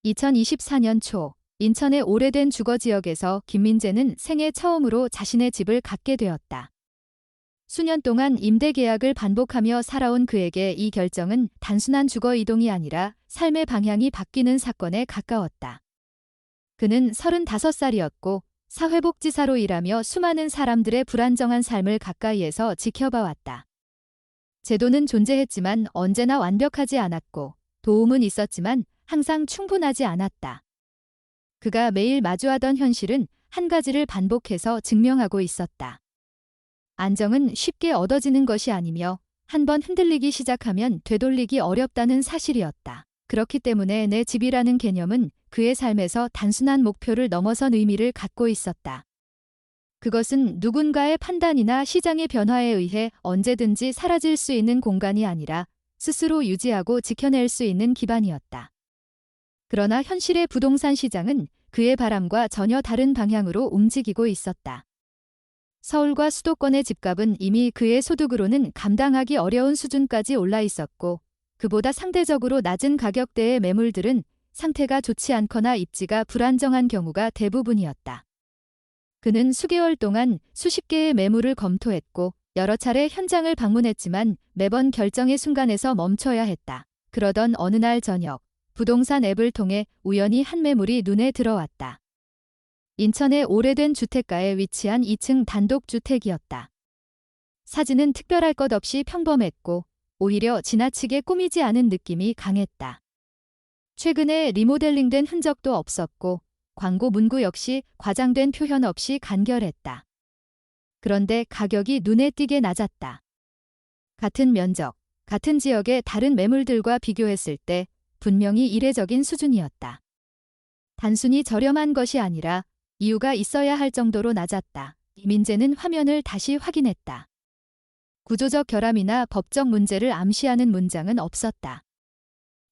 2024년 초 인천의 오래된 주거지역에서 김민재는 생애 처음으로 자신의 집을 갖게 되었다. 수년 동안 임대 계약을 반복하며 살아온 그에게 이 결정은 단순한 주거 이동이 아니라 삶의 방향이 바뀌는 사건에 가까웠다. 그는 35살이었고 사회복지사로 일하며 수많은 사람들의 불안정한 삶을 가까이에서 지켜봐왔다. 제도는 존재했지만 언제나 완벽하지 않았고 도움은 있었지만 항상 충분하지 않았다. 그가 매일 마주하던 현실은 한 가지를 반복해서 증명하고 있었다. 안정은 쉽게 얻어지는 것이 아니며 한번 흔들리기 시작하면 되돌리기 어렵다는 사실이었다. 그렇기 때문에 내 집이라는 개념은 그의 삶에서 단순한 목표를 넘어선 의미를 갖고 있었다. 그것은 누군가의 판단이나 시장의 변화에 의해 언제든지 사라질 수 있는 공간이 아니라 스스로 유지하고 지켜낼 수 있는 기반이었다. 그러나 현실의 부동산 시장은 그의 바람과 전혀 다른 방향으로 움직이고 있었다. 서울과 수도권의 집값은 이미 그의 소득으로는 감당하기 어려운 수준까지 올라 있었고, 그보다 상대적으로 낮은 가격대의 매물들은 상태가 좋지 않거나 입지가 불안정한 경우가 대부분이었다. 그는 수개월 동안 수십 개의 매물을 검토했고 여러 차례 현장을 방문했지만 매번 결정의 순간에서 멈춰야 했다. 그러던 어느 날 저녁, 부동산 앱을 통해 우연히 한 매물이 눈에 들어왔다. 인천의 오래된 주택가에 위치한 2층 단독주택이었다. 사진은 특별할 것 없이 평범했고 오히려 지나치게 꾸미지 않은 느낌이 강했다. 최근에 리모델링된 흔적도 없었고 광고 문구 역시 과장된 표현 없이 간결했다. 그런데 가격이 눈에 띄게 낮았다. 같은 면적, 같은 지역의 다른 매물들과 비교했을 때 분명히 이례적인 수준이었다. 단순히 저렴한 것이 아니라 이유가 있어야 할 정도로 낮았다. 민재는 화면을 다시 확인했다. 구조적 결함이나 법적 문제를 암시하는 문장은 없었다.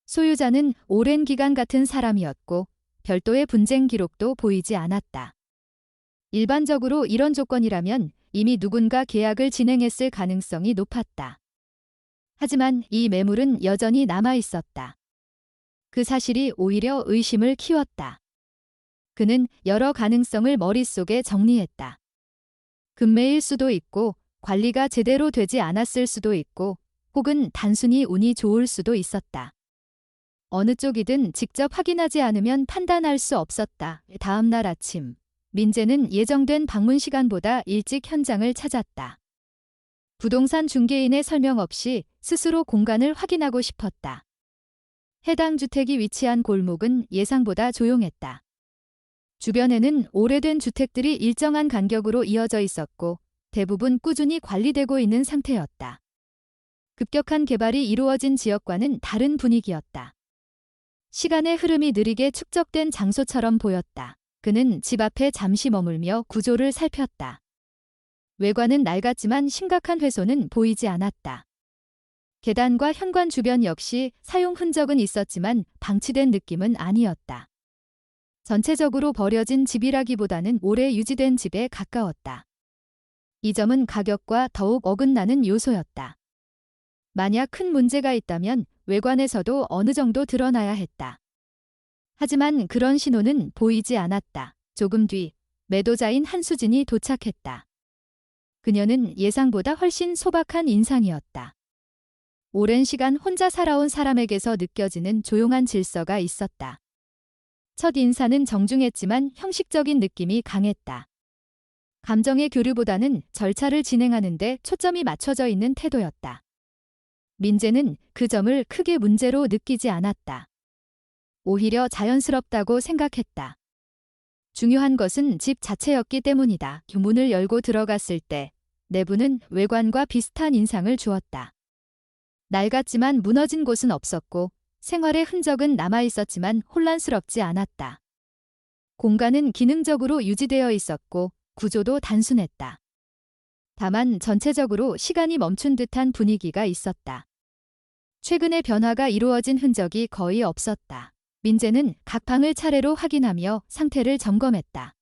소유자는 오랜 기간 같은 사람이었고 별도의 분쟁 기록도 보이지 않았다. 일반적으로 이런 조건이라면 이미 누군가 계약을 진행했을 가능성이 높았다. 하지만 이 매물은 여전히 남아 있었다. 그 사실이 오히려 의심을 키웠다. 그는 여러 가능성을 머릿속에 정리했다. 급매일 수도 있고 관리가 제대로 되지 않았을 수도 있고 혹은 단순히 운이 좋을 수도 있었다. 어느 쪽이든 직접 확인하지 않으면 판단할 수 없었다. 다음 날 아침, 민재는 예정된 방문 시간보다 일찍 현장을 찾았다. 부동산 중개인의 설명 없이 스스로 공간을 확인하고 싶었다. 해당 주택이 위치한 골목은 예상보다 조용했다. 주변에는 오래된 주택들이 일정한 간격으로 이어져 있었고 대부분 꾸준히 관리되고 있는 상태였다. 급격한 개발이 이루어진 지역과는 다른 분위기였다. 시간의 흐름이 느리게 축적된 장소처럼 보였다. 그는 집 앞에 잠시 머물며 구조를 살폈다. 외관은 낡았지만 심각한 훼손은 보이지 않았다. 계단과 현관 주변 역시 사용 흔적은 있었지만 방치된 느낌은 아니었다. 전체적으로 버려진 집이라기보다는 오래 유지된 집에 가까웠다. 이 점은 가격과 더욱 어긋나는 요소였다. 만약 큰 문제가 있다면 외관에서도 어느 정도 드러나야 했다. 하지만 그런 신호는 보이지 않았다. 조금 뒤 매도자인 한수진이 도착했다. 그녀는 예상보다 훨씬 소박한 인상이었다. 오랜 시간 혼자 살아온 사람에게서 느껴지는 조용한 질서가 있었다. 첫 인사는 정중했지만 형식적인 느낌이 강했다. 감정의 교류보다는 절차를 진행하는 데 초점이 맞춰져 있는 태도였다. 민재는 그 점을 크게 문제로 느끼지 않았다. 오히려 자연스럽다고 생각했다. 중요한 것은 집 자체였기 때문이다. 문을 열고 들어갔을 때 내부는 외관과 비슷한 인상을 주었다. 낡았지만 무너진 곳은 없었고 생활의 흔적은 남아있었지만 혼란스럽지 않았다. 공간은 기능적으로 유지되어 있었고 구조도 단순했다. 다만 전체적으로 시간이 멈춘 듯한 분위기가 있었다. 최근의 변화가 이루어진 흔적이 거의 없었다. 민재는 각 방을 차례로 확인하며 상태를 점검했다.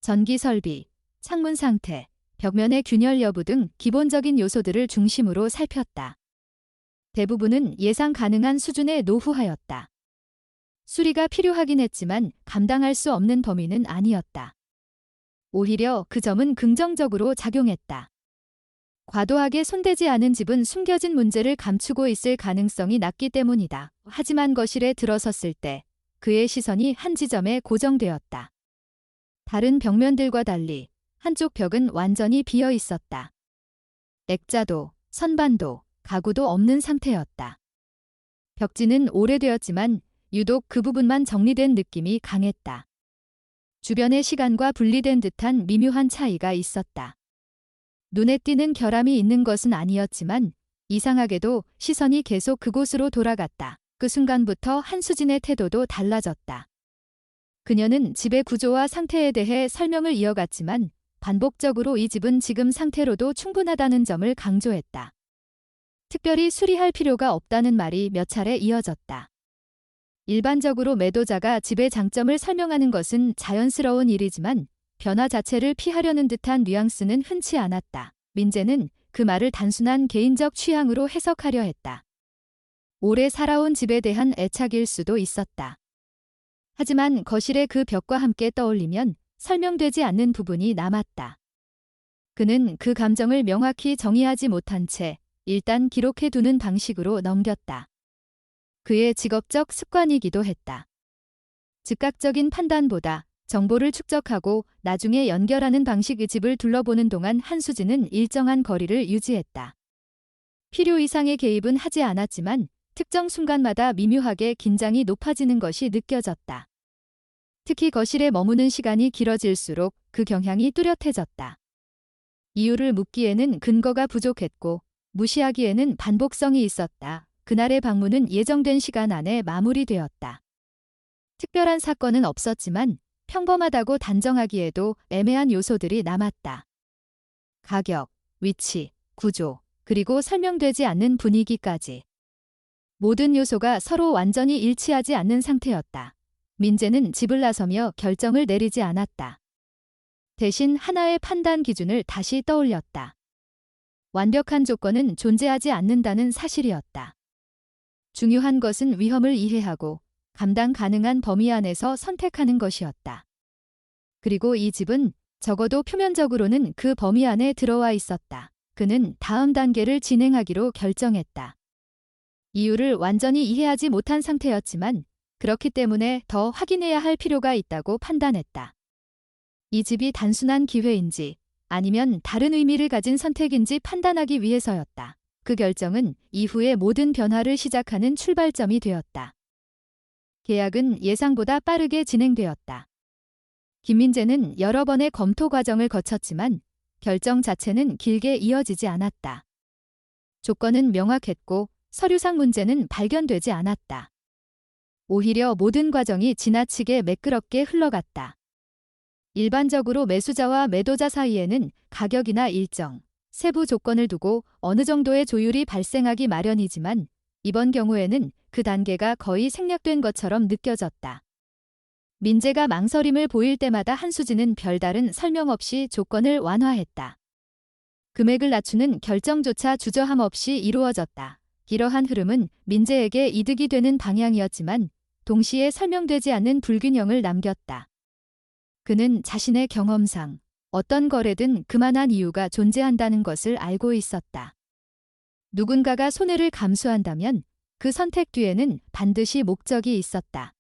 전기 설비, 창문 상태, 벽면의 균열 여부 등 기본적인 요소들을 중심으로 살폈다. 대부분은 예상 가능한 수준의 노후화였다. 수리가 필요하긴 했지만 감당할 수 없는 범위는 아니었다. 오히려 그 점은 긍정적으로 작용했다. 과도하게 손대지 않은 집은 숨겨진 문제를 감추고 있을 가능성이 낮기 때문이다. 하지만 거실에 들어섰을 때 그의 시선이 한 지점에 고정되었다. 다른 벽면들과 달리 한쪽 벽은 완전히 비어 있었다. 액자도, 선반도, 가구도 없는 상태였다. 벽지는 오래되었지만 유독 그 부분만 정리된 느낌이 강했다. 주변의 시간과 분리된 듯한 미묘한 차이가 있었다. 눈에 띄는 결함이 있는 것은 아니었지만 이상하게도 시선이 계속 그곳으로 돌아갔다. 그 순간부터 한수진의 태도도 달라졌다. 그녀는 집의 구조와 상태에 대해 설명을 이어갔지만 반복적으로 이 집은 지금 상태로도 충분하다는 점을 강조했다. 특별히 수리할 필요가 없다는 말이 몇 차례 이어졌다. 일반적으로 매도자가 집의 장점을 설명하는 것은 자연스러운 일이지만 변화 자체를 피하려는 듯한 뉘앙스는 흔치 않았다. 민재는 그 말을 단순한 개인적 취향으로 해석하려 했다. 오래 살아온 집에 대한 애착일 수도 있었다. 하지만 거실의 그 벽과 함께 떠올리면 설명되지 않는 부분이 남았다. 그는 그 감정을 명확히 정의하지 못한 채 일단 기록해두는 방식으로 넘겼다. 그의 직업적 습관이기도 했다. 즉각적인 판단보다 정보를 축적하고 나중에 연결하는 방식의 집을 둘러보는 동안 한수진은 일정한 거리를 유지했다. 필요 이상의 개입은 하지 않았지만 특정 순간마다 미묘하게 긴장이 높아지는 것이 느껴졌다. 특히 거실에 머무는 시간이 길어질수록 그 경향이 뚜렷해졌다. 이유를 묻기에는 근거가 부족했고 무시하기에는 반복성이 있었다. 그날의 방문은 예정된 시간 안에 마무리되었다. 특별한 사건은 없었지만 평범하다고 단정하기에도 애매한 요소들이 남았다. 가격, 위치, 구조, 그리고 설명되지 않는 분위기까지. 모든 요소가 서로 완전히 일치하지 않는 상태였다. 민재는 집을 나서며 결정을 내리지 않았다. 대신 하나의 판단 기준을 다시 떠올렸다. 완벽한 조건은 존재하지 않는다는 사실이었다. 중요한 것은 위험을 이해하고 감당 가능한 범위 안에서 선택하는 것이었다. 그리고 이 집은 적어도 표면적으로는 그 범위 안에 들어와 있었다. 그는 다음 단계를 진행하기로 결정했다. 이유를 완전히 이해하지 못한 상태였지만 그렇기 때문에 더 확인해야 할 필요가 있다고 판단했다. 이 집이 단순한 기회인지 아니면 다른 의미를 가진 선택인지 판단하기 위해서였다. 그 결정은 이후의 모든 변화를 시작하는 출발점이 되었다. 계약은 예상보다 빠르게 진행되었다. 김민재는 여러 번의 검토 과정을 거쳤지만 결정 자체는 길게 이어지지 않았다. 조건은 명확했고 서류상 문제는 발견되지 않았다. 오히려 모든 과정이 지나치게 매끄럽게 흘러갔다. 일반적으로 매수자와 매도자 사이에는 가격이나 일정, 세부 조건을 두고 어느 정도의 조율이 발생하기 마련이지만 이번 경우에는 그 단계가 거의 생략된 것처럼 느껴졌다. 민재가 망설임을 보일 때마다 한수진은 별다른 설명 없이 조건을 완화했다. 금액을 낮추는 결정조차 주저함 없이 이루어졌다. 이러한 흐름은 민재에게 이득이 되는 방향이었지만 동시에 설명되지 않는 불균형을 남겼다. 그는 자신의 경험상 어떤 거래든 그만한 이유가 존재한다는 것을 알고 있었다. 누군가가 손해를 감수한다면 그 선택 뒤에는 반드시 목적이 있었다.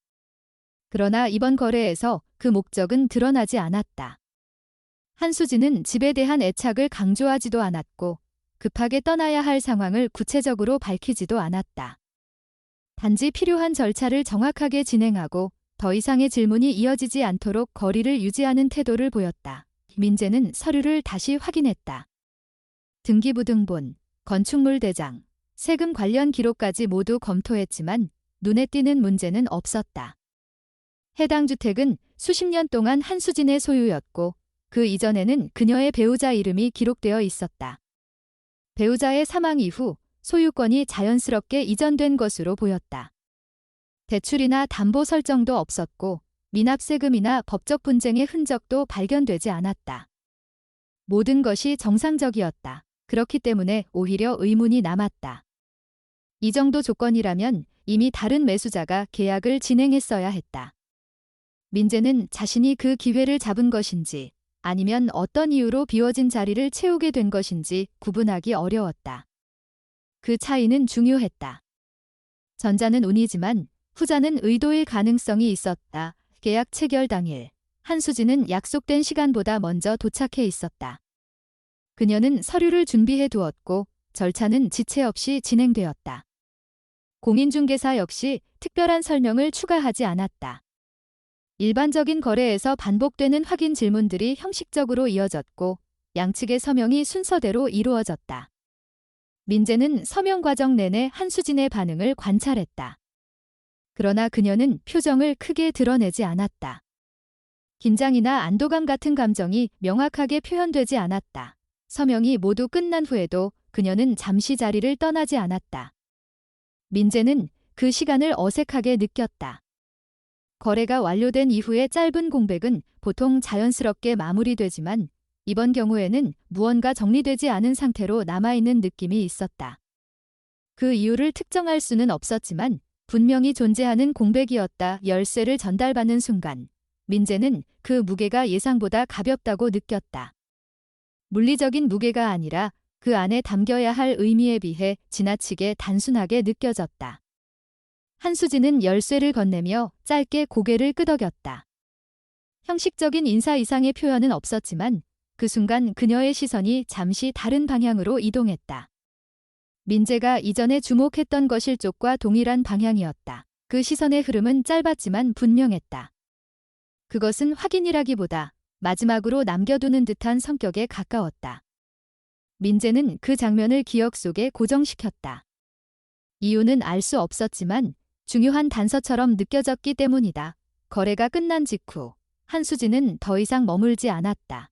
그러나 이번 거래에서 그 목적은 드러나지 않았다. 한수진은 집에 대한 애착을 강조하지도 않았고 급하게 떠나야 할 상황을 구체적으로 밝히지도 않았다. 단지 필요한 절차를 정확하게 진행하고 더 이상의 질문이 이어지지 않도록 거리를 유지하는 태도를 보였다. 민재는 서류를 다시 확인했다. 등기부등본, 건축물 대장, 세금 관련 기록까지 모두 검토했지만 눈에 띄는 문제는 없었다. 해당 주택은 수십 년 동안 한수진의 소유였고 그 이전에는 그녀의 배우자 이름이 기록되어 있었다. 배우자의 사망 이후 소유권이 자연스럽게 이전된 것으로 보였다. 대출이나 담보 설정도 없었고 미납세금이나 법적 분쟁의 흔적도 발견되지 않았다. 모든 것이 정상적이었다. 그렇기 때문에 오히려 의문이 남았다. 이 정도 조건이라면 이미 다른 매수자가 계약을 진행했어야 했다. 민재는 자신이 그 기회를 잡은 것인지 아니면 어떤 이유로 비워진 자리를 채우게 된 것인지 구분하기 어려웠다. 그 차이는 중요했다. 전자는 운이지만 후자는 의도일 가능성이 있었다. 계약 체결 당일 한수진은 약속된 시간보다 먼저 도착해 있었다. 그녀는 서류를 준비해 두었고 절차는 지체 없이 진행되었다. 공인중개사 역시 특별한 설명을 추가하지 않았다. 일반적인 거래에서 반복되는 확인 질문들이 형식적으로 이어졌고 양측의 서명이 순서대로 이루어졌다. 민재는 서명 과정 내내 한수진의 반응을 관찰했다. 그러나 그녀는 표정을 크게 드러내지 않았다. 긴장이나 안도감 같은 감정이 명확하게 표현되지 않았다. 서명이 모두 끝난 후에도 그녀는 잠시 자리를 떠나지 않았다. 민재는 그 시간을 어색하게 느꼈다. 거래가 완료된 이후의 짧은 공백은 보통 자연스럽게 마무리되지만 이번 경우에는 무언가 정리되지 않은 상태로 남아있는 느낌이 있었다. 그 이유를 특정할 수는 없었지만 분명히 존재하는 공백이었다. 열쇠를 전달받는 순간 민재는 그 무게가 예상보다 가볍다고 느꼈다. 물리적인 무게가 아니라 그 안에 담겨야 할 의미에 비해 지나치게 단순하게 느껴졌다. 한수진은 열쇠를 건네며 짧게 고개를 끄덕였다. 형식적인 인사 이상의 표현은 없었지만 그 순간 그녀의 시선이 잠시 다른 방향으로 이동했다. 민재가 이전에 주목했던 것일 쪽과 동일한 방향이었다. 그 시선의 흐름은 짧았지만 분명했다. 그것은 확인이라기보다 마지막으로 남겨두는 듯한 성격에 가까웠다. 민재는 그 장면을 기억 속에 고정시켰다. 이유는 알 수 없었지만 중요한 단서처럼 느껴졌기 때문이다. 거래가 끝난 직후 한수진은 더 이상 머물지 않았다.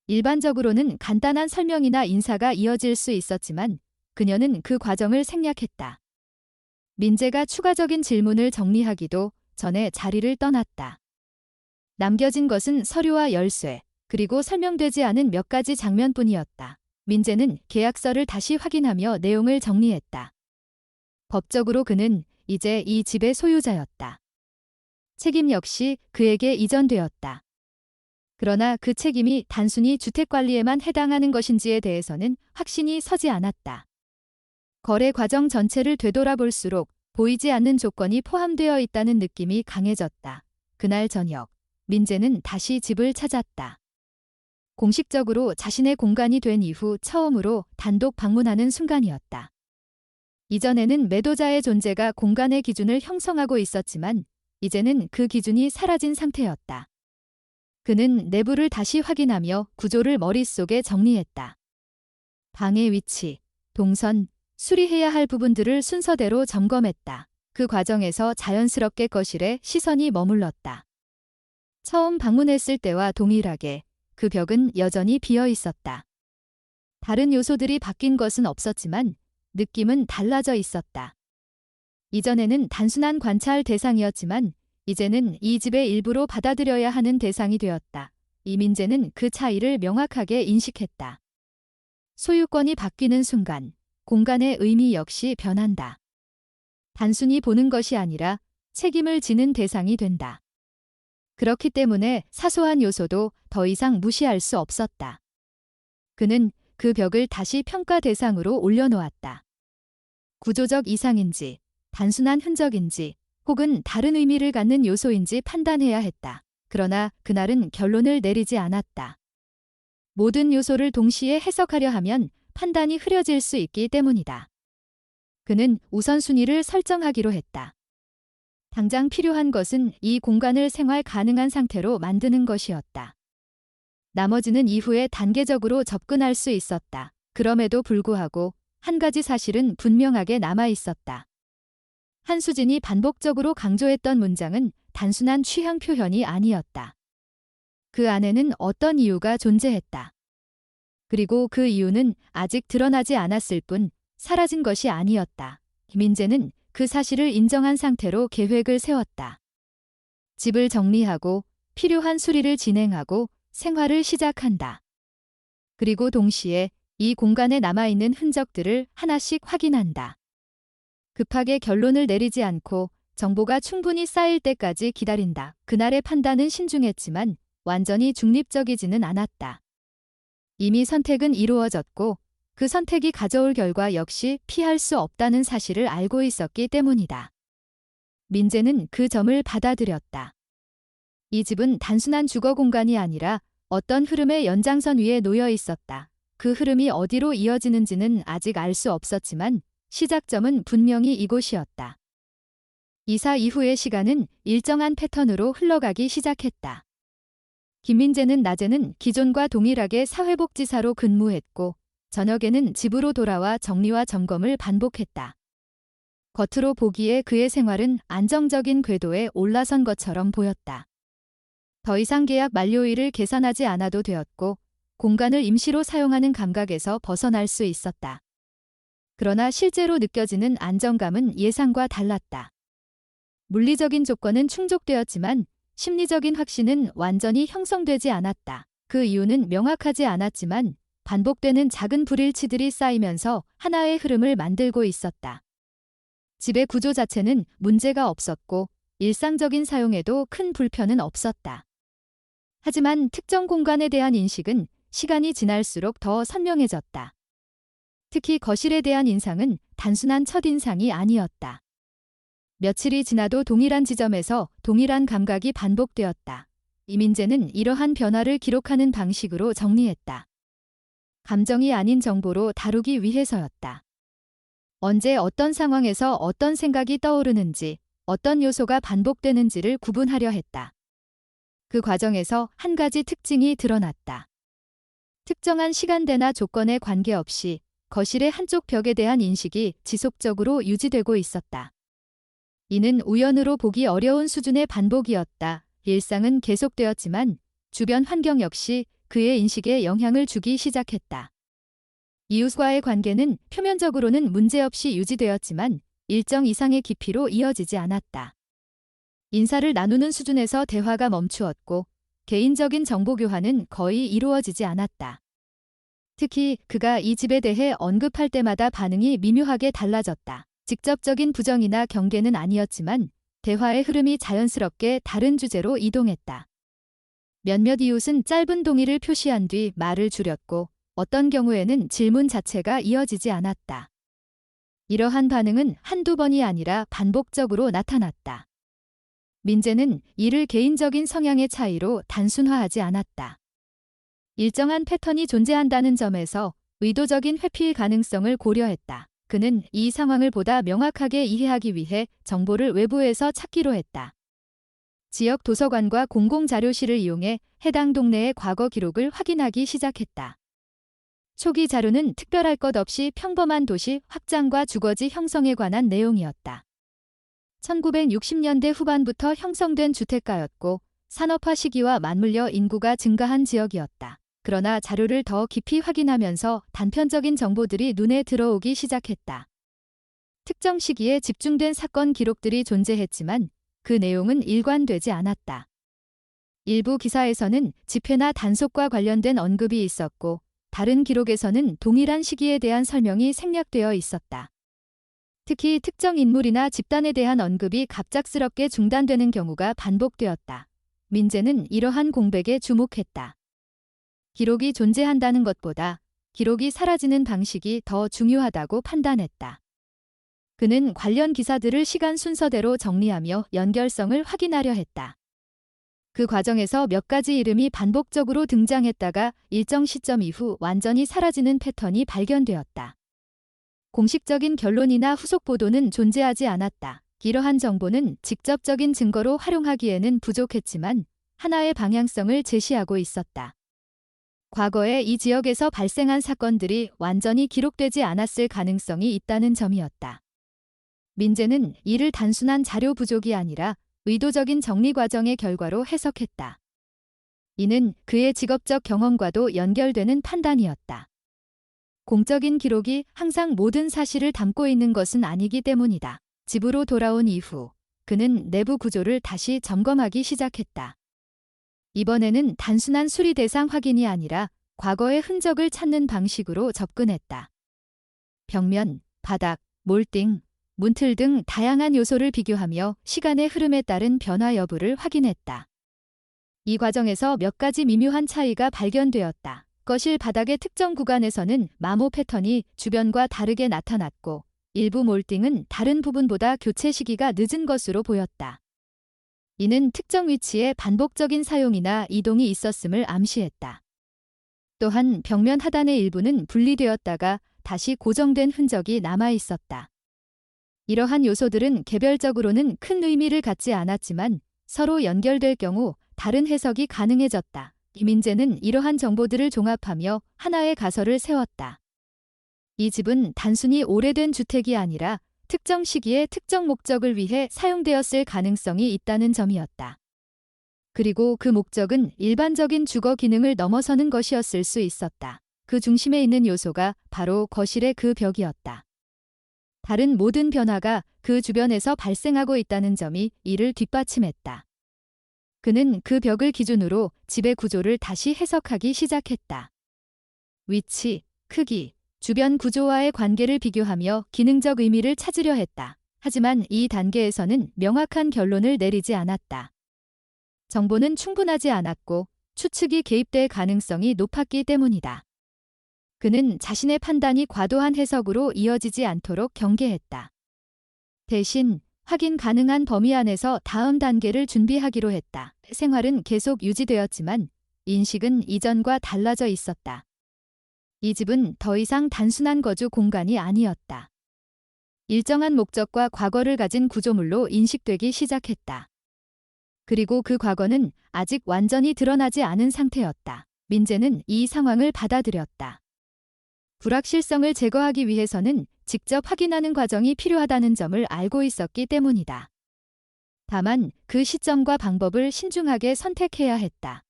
일반적으로는 간단한 설명이나 인사가 이어질 수 있었지만 그녀는 그 과정을 생략했다. 민재가 추가적인 질문을 정리하기도 전에 자리를 떠났다. 남겨진 것은 서류와 열쇠, 그리고 설명되지 않은 몇 가지 장면뿐이었다. 민재는 계약서를 다시 확인하며 내용을 정리했다. 법적으로 그는 이제 이 집의 소유자였다. 책임 역시 그에게 이전되었다. 그러나 그 책임이 단순히 주택관리에만 해당하는 것인지에 대해서는 확신이 서지 않았다. 거래 과정 전체를 되돌아볼수록 보이지 않는 조건이 포함되어 있다는 느낌이 강해졌다. 그날 저녁, 민재는 다시 집을 찾았다. 공식적으로 자신의 공간이 된 이후 처음으로 단독 방문하는 순간이었다. 이전에는 매도자의 존재가 공간의 기준을 형성하고 있었지만 이제는 그 기준이 사라진 상태였다. 그는 내부를 다시 확인하며 구조를 머릿속에 정리했다. 방의 위치, 동선, 수리해야 할 부분들을 순서대로 점검했다. 그 과정에서 자연스럽게 거실에 시선이 머물렀다. 처음 방문했을 때와 동일하게 그 벽은 여전히 비어 있었다. 다른 요소들이 바뀐 것은 없었지만 느낌은 달라져 있었다. 이전에는 단순한 관찰 대상이었지만 이제는 이 집의 일부로 받아들여야 하는 대상이 되었다. 이민재는 그 차이를 명확하게 인식했다. 소유권이 바뀌는 순간 공간의 의미 역시 변한다. 단순히 보는 것이 아니라 책임을 지는 대상이 된다. 그렇기 때문에 사소한 요소도 더 이상 무시할 수 없었다. 그는 그 벽을 다시 평가 대상으로 올려놓았다. 구조적 이상인지, 단순한 흔적인지, 혹은 다른 의미를 갖는 요소인지 판단해야 했다. 그러나 그날은 결론을 내리지 않았다. 모든 요소를 동시에 해석하려 하면 판단이 흐려질 수 있기 때문이다. 그는 우선순위를 설정하기로 했다. 당장 필요한 것은 이 공간을 생활 가능한 상태로 만드는 것이었다. 나머지는 이후에 단계적으로 접근할 수 있었다. 그럼에도 불구하고 한 가지 사실은 분명하게 남아 있었다. 한수진이 반복적으로 강조했던 문장은 단순한 취향 표현이 아니었다. 그 안에는 어떤 이유가 존재했다. 그리고 그 이유는 아직 드러나지 않았을 뿐 사라진 것이 아니었다. 민재는 그 사실을 인정한 상태로 계획을 세웠다. 집을 정리하고 필요한 수리를 진행하고 생활을 시작한다. 그리고 동시에 이 공간에 남아있는 흔적들을 하나씩 확인한다. 급하게 결론을 내리지 않고 정보가 충분히 쌓일 때까지 기다린다. 그날의 판단은 신중했지만 완전히 중립적이지는 않았다. 이미 선택은 이루어졌고 그 선택이 가져올 결과 역시 피할 수 없다는 사실을 알고 있었기 때문이다. 민재는 그 점을 받아들였다. 이 집은 단순한 주거 공간이 아니라 어떤 흐름의 연장선 위에 놓여 있었다. 그 흐름이 어디로 이어지는지는 아직 알 수 없었지만 시작점은 분명히 이곳이었다. 이사 이후의 시간은 일정한 패턴으로 흘러가기 시작했다. 김민재는 낮에는 기존과 동일하게 사회복지사로 근무했고 저녁에는 집으로 돌아와 정리와 점검을 반복했다. 겉으로 보기에 그의 생활은 안정적인 궤도에 올라선 것처럼 보였다. 더 이상 계약 만료일을 계산하지 않아도 되었고 공간을 임시로 사용하는 감각에서 벗어날 수 있었다. 그러나 실제로 느껴지는 안정감은 예상과 달랐다. 물리적인 조건은 충족되었지만 심리적인 확신은 완전히 형성되지 않았다. 그 이유는 명확하지 않았지만 반복되는 작은 불일치들이 쌓이면서 하나의 흐름을 만들고 있었다. 집의 구조 자체는 문제가 없었고 일상적인 사용에도 큰 불편은 없었다. 하지만 특정 공간에 대한 인식은 시간이 지날수록 더 선명해졌다. 특히 거실에 대한 인상은 단순한 첫인상이 아니었다. 며칠이 지나도 동일한 지점에서 동일한 감각이 반복되었다. 이민재는 이러한 변화를 기록하는 방식으로 정리했다. 감정이 아닌 정보로 다루기 위해서였다. 언제 어떤 상황에서 어떤 생각이 떠오르는지, 어떤 요소가 반복되는지를 구분하려 했다. 그 과정에서 한 가지 특징이 드러났다. 특정한 시간대나 조건에 관계없이 거실의 한쪽 벽에 대한 인식이 지속적으로 유지되고 있었다. 이는 우연으로 보기 어려운 수준의 반복이었다. 일상은 계속되었지만 주변 환경 역시 그의 인식에 영향을 주기 시작했다. 이웃과의 관계는 표면적으로는 문제없이 유지되었지만 일정 이상의 깊이로 이어지지 않았다. 인사를 나누는 수준에서 대화가 멈추었고 개인적인 정보 교환은 거의 이루어지지 않았다. 특히 그가 이 집에 대해 언급할 때마다 반응이 미묘하게 달라졌다. 직접적인 부정이나 경계는 아니었지만 대화의 흐름이 자연스럽게 다른 주제로 이동했다. 몇몇 이웃은 짧은 동의를 표시한 뒤 말을 줄였고 어떤 경우에는 질문 자체가 이어지지 않았다. 이러한 반응은 한두 번이 아니라 반복적으로 나타났다. 민재는 이를 개인적인 성향의 차이로 단순화하지 않았다. 일정한 패턴이 존재한다는 점에서 의도적인 회피 가능성을 고려했다. 그는 이 상황을 보다 명확하게 이해하기 위해 정보를 외부에서 찾기로 했다. 지역 도서관과 공공자료실을 이용해 해당 동네의 과거 기록을 확인하기 시작했다. 초기 자료는 특별할 것 없이 평범한 도시 확장과 주거지 형성에 관한 내용이었다. 1960년대 후반부터 형성된 주택가였고 산업화 시기와 맞물려 인구가 증가한 지역이었다. 그러나 자료를 더 깊이 확인하면서 단편적인 정보들이 눈에 들어오기 시작했다. 특정 시기에 집중된 사건 기록들이 존재했지만 그 내용은 일관되지 않았다. 일부 기사에서는 집회나 단속과 관련된 언급이 있었고 다른 기록에서는 동일한 시기에 대한 설명이 생략되어 있었다. 특히 특정 인물이나 집단에 대한 언급이 갑작스럽게 중단되는 경우가 반복되었다. 민재는 이러한 공백에 주목했다. 기록이 존재한다는 것보다 기록이 사라지는 방식이 더 중요하다고 판단했다. 그는 관련 기사들을 시간 순서대로 정리하며 연결성을 확인하려 했다. 그 과정에서 몇 가지 이름이 반복적으로 등장했다가 일정 시점 이후 완전히 사라지는 패턴이 발견되었다. 공식적인 결론이나 후속 보도는 존재하지 않았다. 이러한 정보는 직접적인 증거로 활용하기에는 부족했지만 하나의 방향성을 제시하고 있었다. 과거에 이 지역에서 발생한 사건들이 완전히 기록되지 않았을 가능성이 있다는 점이었다. 민재는 이를 단순한 자료 부족이 아니라 의도적인 정리 과정의 결과로 해석했다. 이는 그의 직업적 경험과도 연결되는 판단이었다. 공적인 기록이 항상 모든 사실을 담고 있는 것은 아니기 때문이다. 집으로 돌아온 이후 그는 내부 구조를 다시 점검하기 시작했다. 이번에는 단순한 수리 대상 확인이 아니라 과거의 흔적을 찾는 방식으로 접근했다. 벽면, 바닥, 몰딩, 문틀 등 다양한 요소를 비교하며 시간의 흐름에 따른 변화 여부를 확인했다. 이 과정에서 몇 가지 미묘한 차이가 발견되었다. 거실 바닥의 특정 구간에서는 마모 패턴이 주변과 다르게 나타났고 일부 몰딩은 다른 부분보다 교체 시기가 늦은 것으로 보였다. 이는 특정 위치에 반복적인 사용이나 이동이 있었음을 암시했다. 또한 벽면 하단의 일부는 분리되었다가 다시 고정된 흔적이 남아 있었다. 이러한 요소들은 개별적으로는 큰 의미를 갖지 않았지만 서로 연결될 경우 다른 해석이 가능해졌다. 김민재는 이러한 정보들을 종합하며 하나의 가설을 세웠다. 이 집은 단순히 오래된 주택이 아니라 특정 시기에 특정 목적을 위해 사용되었을 가능성이 있다는 점이었다. 그리고 그 목적은 일반적인 주거 기능을 넘어서는 것이었을 수 있었다. 그 중심에 있는 요소가 바로 거실의 그 벽이었다. 다른 모든 변화가 그 주변에서 발생하고 있다는 점이 이를 뒷받침했다. 그는 그 벽을 기준으로 집의 구조를 다시 해석하기 시작했다. 위치, 크기, 주변 구조와의 관계를 비교하며 기능적 의미를 찾으려 했다. 하지만 이 단계에서는 명확한 결론을 내리지 않았다. 정보는 충분하지 않았고 추측이 개입될 가능성이 높았기 때문이다. 그는 자신의 판단이 과도한 해석으로 이어지지 않도록 경계했다. 대신 확인 가능한 범위 안에서 다음 단계를 준비하기로 했다. 생활은 계속 유지되었지만 인식은 이전과 달라져 있었다. 이 집은 더 이상 단순한 거주 공간이 아니었다. 일정한 목적과 과거를 가진 구조물로 인식되기 시작했다. 그리고 그 과거는 아직 완전히 드러나지 않은 상태였다. 민재는 이 상황을 받아들였다. 불확실성을 제거하기 위해서는 직접 확인하는 과정이 필요하다는 점을 알고 있었기 때문이다. 다만 그 시점과 방법을 신중하게 선택해야 했다.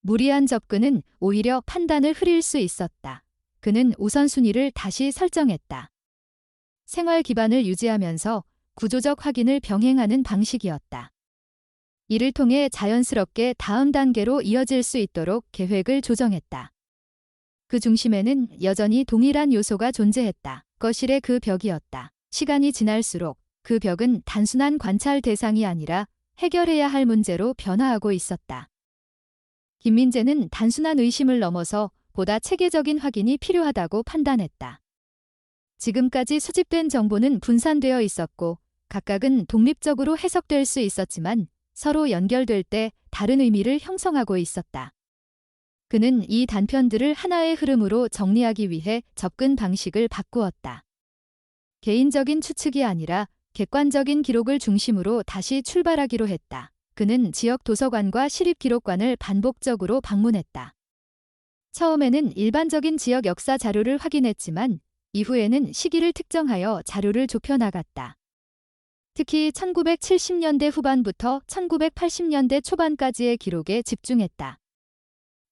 무리한 접근은 오히려 판단을 흐릴 수 있었다. 그는 우선순위를 다시 설정했다. 생활 기반을 유지하면서 구조적 확인을 병행하는 방식이었다. 이를 통해 자연스럽게 다음 단계로 이어질 수 있도록 계획을 조정했다. 그 중심에는 여전히 동일한 요소가 존재했다. 거실의 그 벽이었다. 시간이 지날수록 그 벽은 단순한 관찰 대상이 아니라 해결해야 할 문제로 변화하고 있었다. 김민재는 단순한 의심을 넘어서 보다 체계적인 확인이 필요하다고 판단했다. 지금까지 수집된 정보는 분산되어 있었고 각각은 독립적으로 해석될 수 있었지만 서로 연결될 때 다른 의미를 형성하고 있었다. 그는 이 단편들을 하나의 흐름으로 정리하기 위해 접근 방식을 바꾸었다. 개인적인 추측이 아니라 객관적인 기록을 중심으로 다시 출발하기로 했다. 그는 지역 도서관과 시립기록관을 반복적으로 방문했다. 처음에는 일반적인 지역 역사 자료를 확인했지만 이후에는 시기를 특정하여 자료를 좁혀나갔다. 특히 1970년대 후반부터 1980년대 초반까지의 기록에 집중했다.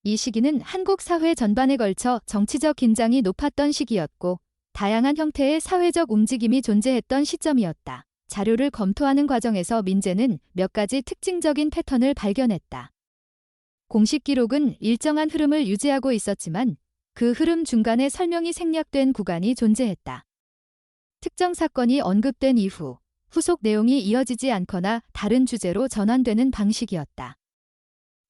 이 시기는 한국 사회 전반에 걸쳐 정치적 긴장이 높았던 시기였고 다양한 형태의 사회적 움직임이 존재했던 시점이었다. 자료를 검토하는 과정에서 민재는 몇 가지 특징적인 패턴을 발견했다. 공식 기록은 일정한 흐름을 유지하고 있었지만 그 흐름 중간에 설명이 생략된 구간이 존재했다. 특정 사건이 언급된 이후 후속 내용이 이어지지 않거나 다른 주제로 전환되는 방식이었다.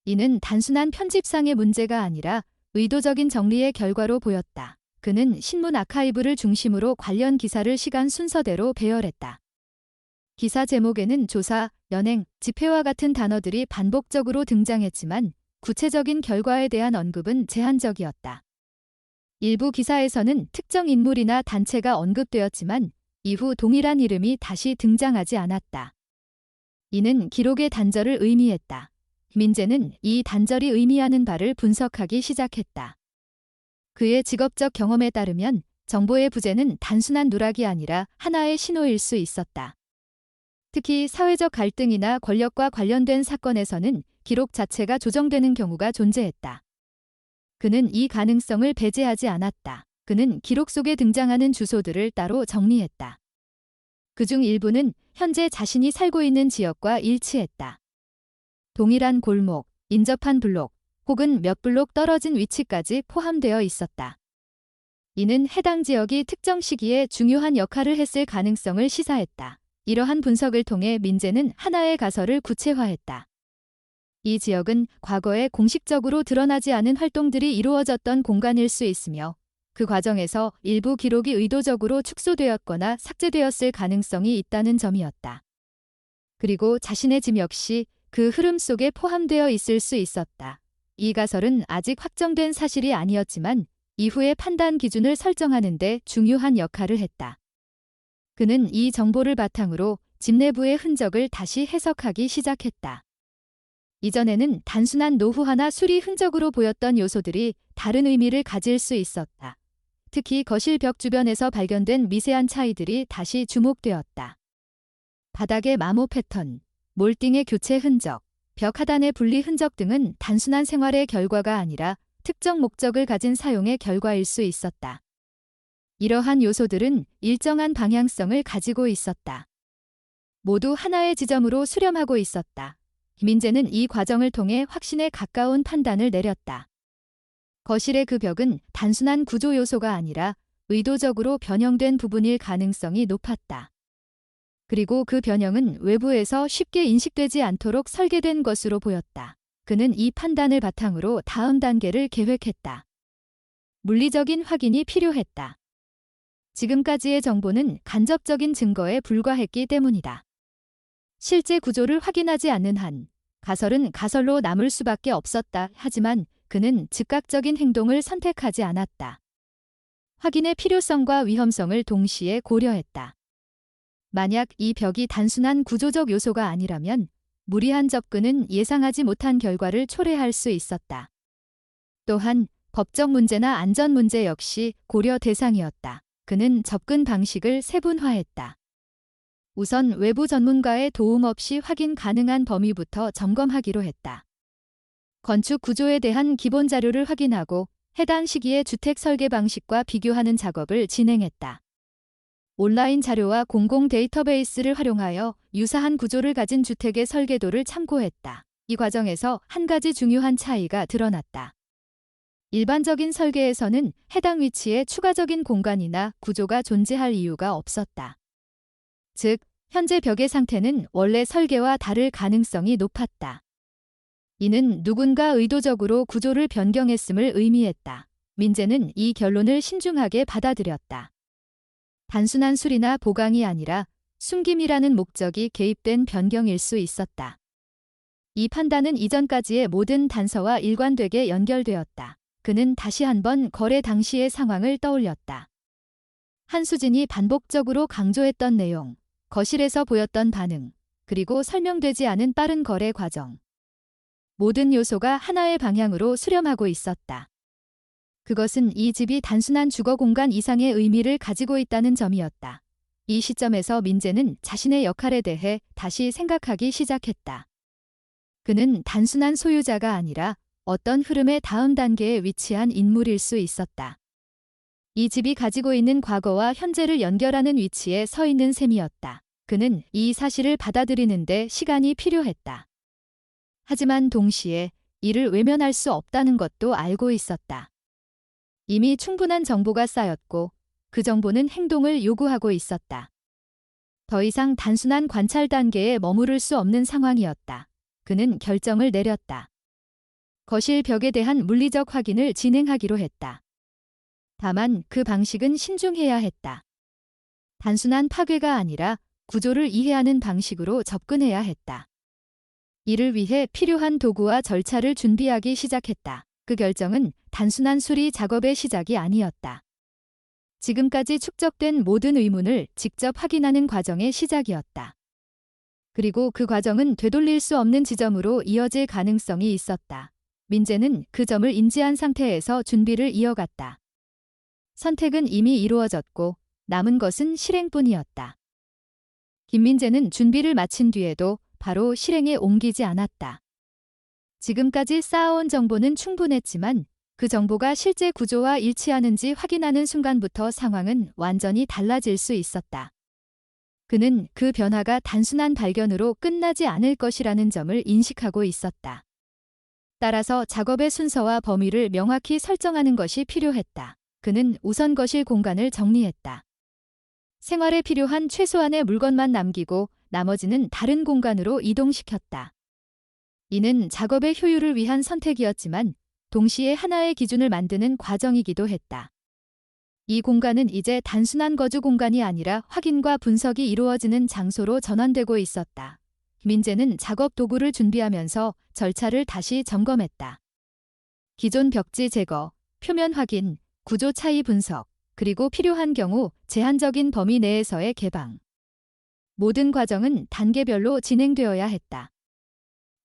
이는 단순한 편집상의 문제가 아니라 의도적인 정리의 결과로 보였다. 그는 신문 아카이브를 중심으로 관련 기사를 시간 순서대로 배열했다. 기사 제목에는 조사, 연행, 집회와 같은 단어들이 반복적으로 등장했지만 구체적인 결과에 대한 언급은 제한적이었다. 일부 기사에서는 특정 인물이나 단체가 언급되었지만 이후 동일한 이름이 다시 등장하지 않았다. 이는 기록의 단절을 의미했다. 민재는 이 단절이 의미하는 바를 분석하기 시작했다. 그의 직업적 경험에 따르면 정보의 부재는 단순한 누락이 아니라 하나의 신호일 수 있었다. 특히 사회적 갈등이나 권력과 관련된 사건에서는 기록 자체가 조정되는 경우가 존재했다. 그는 이 가능성을 배제하지 않았다. 그는 기록 속에 등장하는 주소들을 따로 정리했다. 그중 일부는 현재 자신이 살고 있는 지역과 일치했다. 동일한 골목, 인접한 블록, 혹은 몇 블록 떨어진 위치까지 포함되어 있었다. 이는 해당 지역이 특정 시기에 중요한 역할을 했을 가능성을 시사했다. 이러한 분석을 통해 민재는 하나의 가설을 구체화했다. 이 지역은 과거에 공식적으로 드러나지 않은 활동들이 이루어졌던 공간일 수 있으며 그 과정에서 일부 기록이 의도적으로 축소되었거나 삭제되었을 가능성이 있다는 점이었다. 그리고 자신의 집 역시 그 흐름 속에 포함되어 있을 수 있었다. 이 가설은 아직 확정된 사실이 아니었지만 이후의 판단 기준을 설정하는 데 중요한 역할을 했다. 그는 이 정보를 바탕으로 집 내부의 흔적을 다시 해석하기 시작했다. 이전에는 단순한 노후화나 수리 흔적으로 보였던 요소들이 다른 의미를 가질 수 있었다. 특히 거실 벽 주변에서 발견된 미세한 차이들이 다시 주목되었다. 바닥의 마모 패턴, 몰딩의 교체 흔적, 벽 하단의 분리 흔적 등은 단순한 생활의 결과가 아니라 특정 목적을 가진 사용의 결과일 수 있었다. 이러한 요소들은 일정한 방향성을 가지고 있었다. 모두 하나의 지점으로 수렴하고 있었다. 민재는 이 과정을 통해 확신에 가까운 판단을 내렸다. 거실의 그 벽은 단순한 구조 요소가 아니라 의도적으로 변형된 부분일 가능성이 높았다. 그리고 그 변형은 외부에서 쉽게 인식되지 않도록 설계된 것으로 보였다. 그는 이 판단을 바탕으로 다음 단계를 계획했다. 물리적인 확인이 필요했다. 지금까지의 정보는 간접적인 증거에 불과했기 때문이다. 실제 구조를 확인하지 않는 한 가설은 가설로 남을 수밖에 없었다. 하지만 그는 즉각적인 행동을 선택하지 않았다. 확인의 필요성과 위험성을 동시에 고려했다. 만약 이 벽이 단순한 구조적 요소가 아니라면 무리한 접근은 예상하지 못한 결과를 초래할 수 있었다. 또한 법적 문제나 안전 문제 역시 고려 대상이었다. 그는 접근 방식을 세분화했다. 우선 외부 전문가의 도움 없이 확인 가능한 범위부터 점검하기로 했다. 건축 구조에 대한 기본 자료를 확인하고 해당 시기의 주택 설계 방식과 비교하는 작업을 진행했다. 온라인 자료와 공공 데이터베이스를 활용하여 유사한 구조를 가진 주택의 설계도를 참고했다. 이 과정에서 한 가지 중요한 차이가 드러났다. 일반적인 설계에서는 해당 위치에 추가적인 공간이나 구조가 존재할 이유가 없었다. 즉, 현재 벽의 상태는 원래 설계와 다를 가능성이 높았다. 이는 누군가 의도적으로 구조를 변경했음을 의미했다. 민재는 이 결론을 신중하게 받아들였다. 단순한 수리나 보강이 아니라 숨김이라는 목적이 개입된 변경일 수 있었다. 이 판단은 이전까지의 모든 단서와 일관되게 연결되었다. 그는 다시 한번 거래 당시의 상황을 떠올렸다. 한수진이 반복적으로 강조했던 내용, 거실에서 보였던 반응, 그리고 설명되지 않은 빠른 거래 과정. 모든 요소가 하나의 방향으로 수렴하고 있었다. 그것은 이 집이 단순한 주거 공간 이상의 의미를 가지고 있다는 점이었다. 이 시점에서 민재는 자신의 역할에 대해 다시 생각하기 시작했다. 그는 단순한 소유자가 아니라 어떤 흐름의 다음 단계에 위치한 인물일 수 있었다. 이 집이 가지고 있는 과거와 현재를 연결하는 위치에 서 있는 셈이었다. 그는 이 사실을 받아들이는데 시간이 필요했다. 하지만 동시에 이를 외면할 수 없다는 것도 알고 있었다. 이미 충분한 정보가 쌓였고 그 정보는 행동을 요구하고 있었다. 더 이상 단순한 관찰 단계에 머무를 수 없는 상황이었다. 그는 결정을 내렸다. 거실 벽에 대한 물리적 확인을 진행하기로 했다. 다만 그 방식은 신중해야 했다. 단순한 파괴가 아니라 구조를 이해하는 방식으로 접근해야 했다. 이를 위해 필요한 도구와 절차를 준비하기 시작했다. 그 결정은 단순한 수리 작업의 시작이 아니었다. 지금까지 축적된 모든 의문을 직접 확인하는 과정의 시작이었다. 그리고 그 과정은 되돌릴 수 없는 지점으로 이어질 가능성이 있었다. 민재는 그 점을 인지한 상태에서 준비를 이어갔다. 선택은 이미 이루어졌고 남은 것은 실행뿐이었다. 김민재는 준비를 마친 뒤에도 바로 실행에 옮기지 않았다. 지금까지 쌓아온 정보는 충분했지만 그 정보가 실제 구조와 일치하는지 확인하는 순간부터 상황은 완전히 달라질 수 있었다. 그는 그 변화가 단순한 발견으로 끝나지 않을 것이라는 점을 인식하고 있었다. 따라서 작업의 순서와 범위를 명확히 설정하는 것이 필요했다. 그는 우선 거실 공간을 정리했다. 생활에 필요한 최소한의 물건만 남기고 나머지는 다른 공간으로 이동시켰다. 이는 작업의 효율을 위한 선택이었지만 동시에 하나의 기준을 만드는 과정이기도 했다. 이 공간은 이제 단순한 거주 공간이 아니라 확인과 분석이 이루어지는 장소로 전환되고 있었다. 민재는 작업 도구를 준비하면서 절차를 다시 점검했다. 기존 벽지 제거, 표면 확인, 구조 차이 분석, 그리고 필요한 경우 제한적인 범위 내에서의 개방. 모든 과정은 단계별로 진행되어야 했다.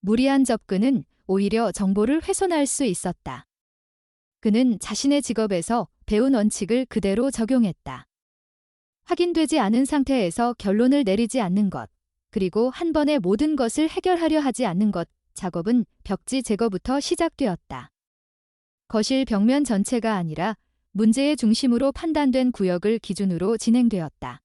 무리한 접근은 오히려 정보를 훼손할 수 있었다. 그는 자신의 직업에서 배운 원칙을 그대로 적용했다. 확인되지 않은 상태에서 결론을 내리지 않는 것, 그리고 한 번에 모든 것을 해결하려 하지 않는 것, 작업은 벽지 제거부터 시작되었다. 거실 벽면 전체가 아니라 문제의 중심으로 판단된 구역을 기준으로 진행되었다.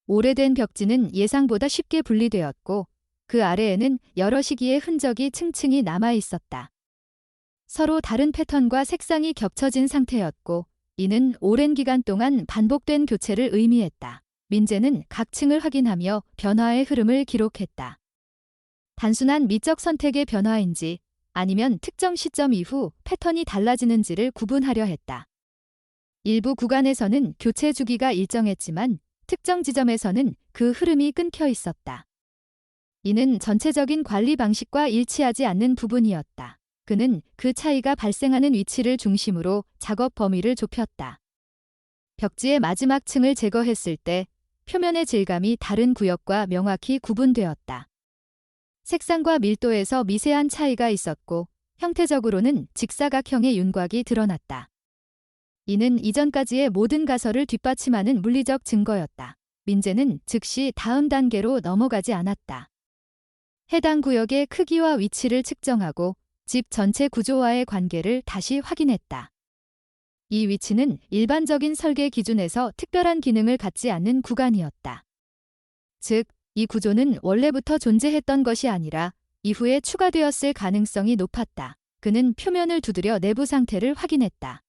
오래된 벽지는 예상보다 쉽게 분리되었고 그 아래에는 여러 시기의 흔적이 층층이 남아 있었다. 서로 다른 패턴과 색상이 겹쳐진 상태였고 이는 오랜 기간 동안 반복된 교체를 의미했다. 민재는 각 층을 확인하며 변화의 흐름을 기록했다. 단순한 미적 선택의 변화인지 아니면 특정 시점 이후 패턴이 달라지는지를 구분하려 했다. 일부 구간에서는 교체 주기가 일정했지만 특정 지점에서는 그 흐름이 끊겨 있었다. 이는 전체적인 관리 방식과 일치하지 않는 부분이었다. 그는 그 차이가 발생하는 위치를 중심으로 작업 범위를 좁혔다. 벽지의 마지막 층을 제거했을 때 표면의 질감이 다른 구역과 명확히 구분되었다. 색상과 밀도에서 미세한 차이가 있었고 형태적으로는 직사각형의 윤곽이 드러났다. 이는 이전까지의 모든 가설을 뒷받침하는 물리적 증거였다. 민재는 즉시 다음 단계로 넘어가지 않았다. 해당 구역의 크기와 위치를 측정하고 집 전체 구조와의 관계를 다시 확인했다. 이 위치는 일반적인 설계 기준에서 특별한 기능을 갖지 않는 구간이었다. 즉, 이 구조는 원래부터 존재했던 것이 아니라 이후에 추가되었을 가능성이 높았다. 그는 표면을 두드려 내부 상태를 확인했다.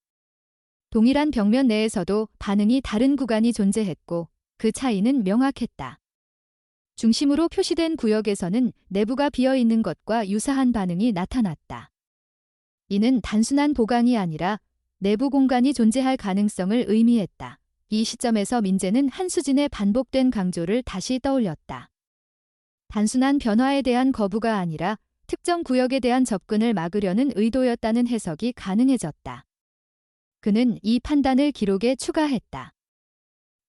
동일한 벽면 내에서도 반응이 다른 구간이 존재했고 그 차이는 명확했다. 중심으로 표시된 구역에서는 내부가 비어있는 것과 유사한 반응이 나타났다. 이는 단순한 보강이 아니라 내부 공간이 존재할 가능성을 의미했다. 이 시점에서 민재는 한수진의 반복된 강조를 다시 떠올렸다. 단순한 변화에 대한 거부가 아니라 특정 구역에 대한 접근을 막으려는 의도였다는 해석이 가능해졌다. 그는 이 판단을 기록에 추가했다.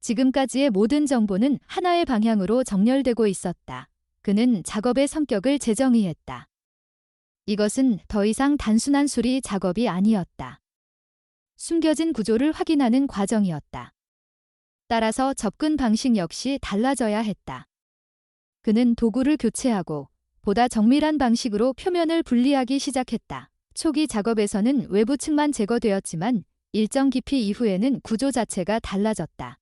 지금까지의 모든 정보는 하나의 방향으로 정렬되고 있었다. 그는 작업의 성격을 재정의했다. 이것은 더 이상 단순한 수리 작업이 아니었다. 숨겨진 구조를 확인하는 과정이었다. 따라서 접근 방식 역시 달라져야 했다. 그는 도구를 교체하고 보다 정밀한 방식으로 표면을 분리하기 시작했다. 초기 작업에서는 외부 층만 제거되었지만 일정 깊이 이후에는 구조 자체가 달라졌다.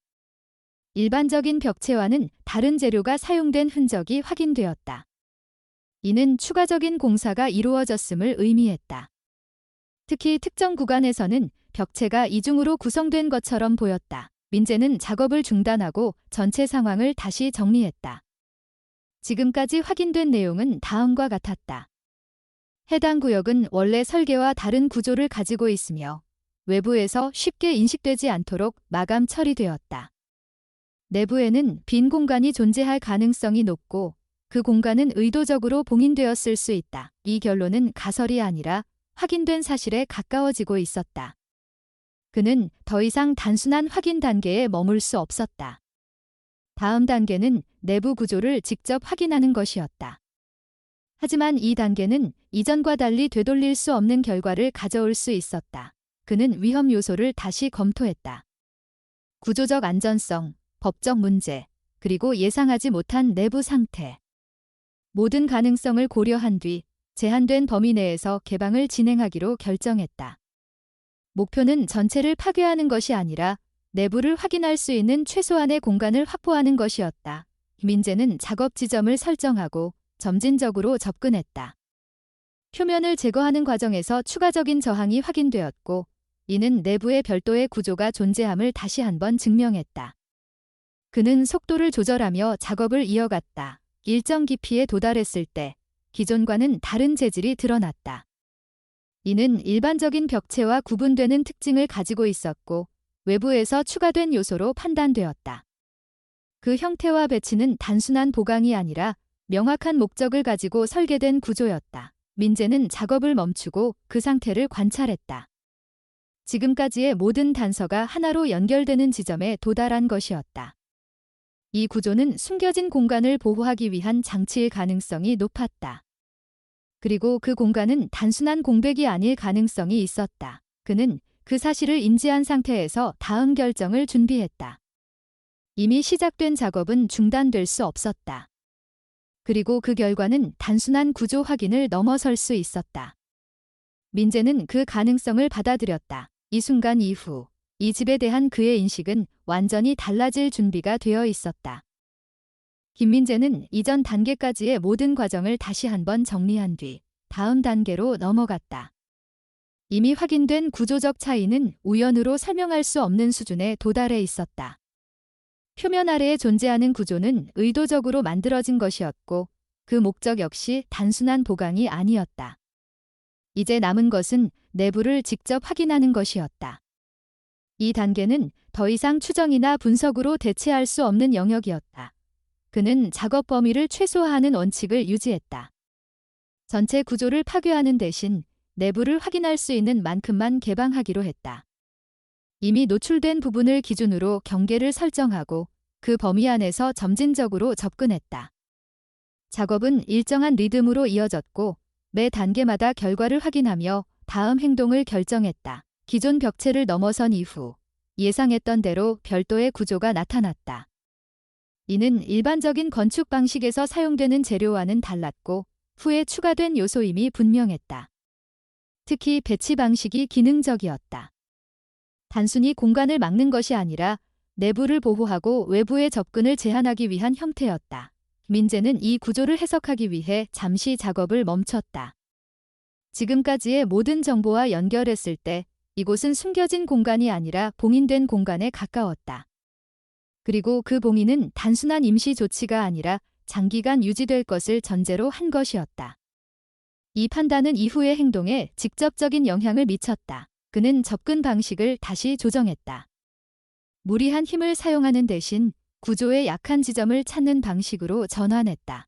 일반적인 벽체와는 다른 재료가 사용된 흔적이 확인되었다. 이는 추가적인 공사가 이루어졌음을 의미했다. 특히 특정 구간에서는 벽체가 이중으로 구성된 것처럼 보였다. 민재는 작업을 중단하고 전체 상황을 다시 정리했다. 지금까지 확인된 내용은 다음과 같았다. 해당 구역은 원래 설계와 다른 구조를 가지고 있으며 외부에서 쉽게 인식되지 않도록 마감 처리되었다. 내부에는 빈 공간이 존재할 가능성이 높고 그 공간은 의도적으로 봉인되었을 수 있다. 이 결론은 가설이 아니라 확인된 사실에 가까워지고 있었다. 그는 더 이상 단순한 확인 단계에 머물 수 없었다. 다음 단계는 내부 구조를 직접 확인하는 것이었다. 하지만 이 단계는 이전과 달리 되돌릴 수 없는 결과를 가져올 수 있었다. 그는 위험 요소를 다시 검토했다. 구조적 안전성, 법적 문제, 그리고 예상하지 못한 내부 상태. 모든 가능성을 고려한 뒤 제한된 범위 내에서 개방을 진행하기로 결정했다. 목표는 전체를 파괴하는 것이 아니라 내부를 확인할 수 있는 최소한의 공간을 확보하는 것이었다. 민재는 작업 지점을 설정하고 점진적으로 접근했다. 표면을 제거하는 과정에서 추가적인 저항이 확인되었고 이는 내부에 별도의 구조가 존재함을 다시 한번 증명했다. 그는 속도를 조절하며 작업을 이어갔다. 일정 깊이에 도달했을 때 기존과는 다른 재질이 드러났다. 이는 일반적인 벽체와 구분되는 특징을 가지고 있었고 외부에서 추가된 요소로 판단되었다. 그 형태와 배치는 단순한 보강이 아니라 명확한 목적을 가지고 설계된 구조였다. 민재는 작업을 멈추고 그 상태를 관찰했다. 지금까지의 모든 단서가 하나로 연결되는 지점에 도달한 것이었다. 이 구조는 숨겨진 공간을 보호하기 위한 장치일 가능성이 높았다. 그리고 그 공간은 단순한 공백이 아닐 가능성이 있었다. 그는 그 사실을 인지한 상태에서 다음 결정을 준비했다. 이미 시작된 작업은 중단될 수 없었다. 그리고 그 결과는 단순한 구조 확인을 넘어설 수 있었다. 민재는 그 가능성을 받아들였다. 이 순간 이후 이 집에 대한 그의 인식은 완전히 달라질 준비가 되어 있었다. 김민재는 이전 단계까지의 모든 과정을 다시 한번 정리한 뒤 다음 단계로 넘어갔다. 이미 확인된 구조적 차이는 우연으로 설명할 수 없는 수준에 도달해 있었다. 표면 아래에 존재하는 구조는 의도적으로 만들어진 것이었고 그 목적 역시 단순한 보강이 아니었다. 이제 남은 것은 내부를 직접 확인하는 것이었다. 이 단계는 더 이상 추정이나 분석으로 대체할 수 없는 영역이었다. 그는 작업 범위를 최소화하는 원칙을 유지했다. 전체 구조를 파괴하는 대신 내부를 확인할 수 있는 만큼만 개방하기로 했다. 이미 노출된 부분을 기준으로 경계를 설정하고 그 범위 안에서 점진적으로 접근했다. 작업은 일정한 리듬으로 이어졌고 매 단계마다 결과를 확인하며 다음 행동을 결정했다. 기존 벽체를 넘어선 이후 예상했던 대로 별도의 구조가 나타났다. 이는 일반적인 건축 방식에서 사용되는 재료와는 달랐고 후에 추가된 요소임이 분명했다. 특히 배치 방식이 기능적이었다. 단순히 공간을 막는 것이 아니라 내부를 보호하고 외부의 접근을 제한하기 위한 형태였다. 민재는 이 구조를 해석하기 위해 잠시 작업을 멈췄다. 지금까지의 모든 정보와 연결했을 때 이곳은 숨겨진 공간이 아니라 봉인된 공간에 가까웠다. 그리고 그 봉인은 단순한 임시 조치가 아니라 장기간 유지될 것을 전제로 한 것이었다. 이 판단은 이후의 행동에 직접적인 영향을 미쳤다. 그는 접근 방식을 다시 조정했다. 무리한 힘을 사용하는 대신 구조의 약한 지점을 찾는 방식으로 전환했다.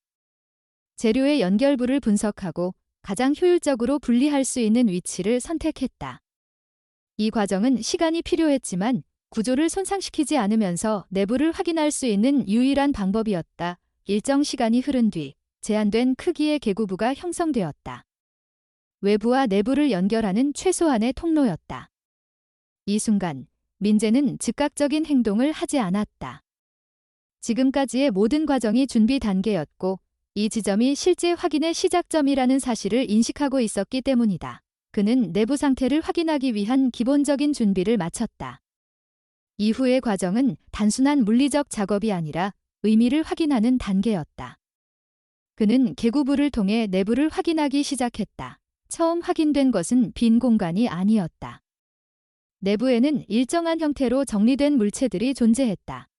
재료의 연결부를 분석하고 가장 효율적으로 분리할 수 있는 위치를 선택했다. 이 과정은 시간이 필요했지만 구조를 손상시키지 않으면서 내부를 확인할 수 있는 유일한 방법이었다. 일정 시간이 흐른 뒤 제한된 크기의 계구부가 형성되었다. 외부와 내부를 연결하는 최소한의 통로였다. 이 순간 민재는 즉각적인 행동을 하지 않았다. 지금까지의 모든 과정이 준비 단계였고 이 지점이 실제 확인의 시작점이라는 사실을 인식하고 있었기 때문이다. 그는 내부 상태를 확인하기 위한 기본적인 준비를 마쳤다. 이후의 과정은 단순한 물리적 작업이 아니라 의미를 확인하는 단계였다. 그는 계구부를 통해 내부를 확인하기 시작했다. 처음 확인된 것은 빈 공간이 아니었다. 내부에는 일정한 형태로 정리된 물체들이 존재했다.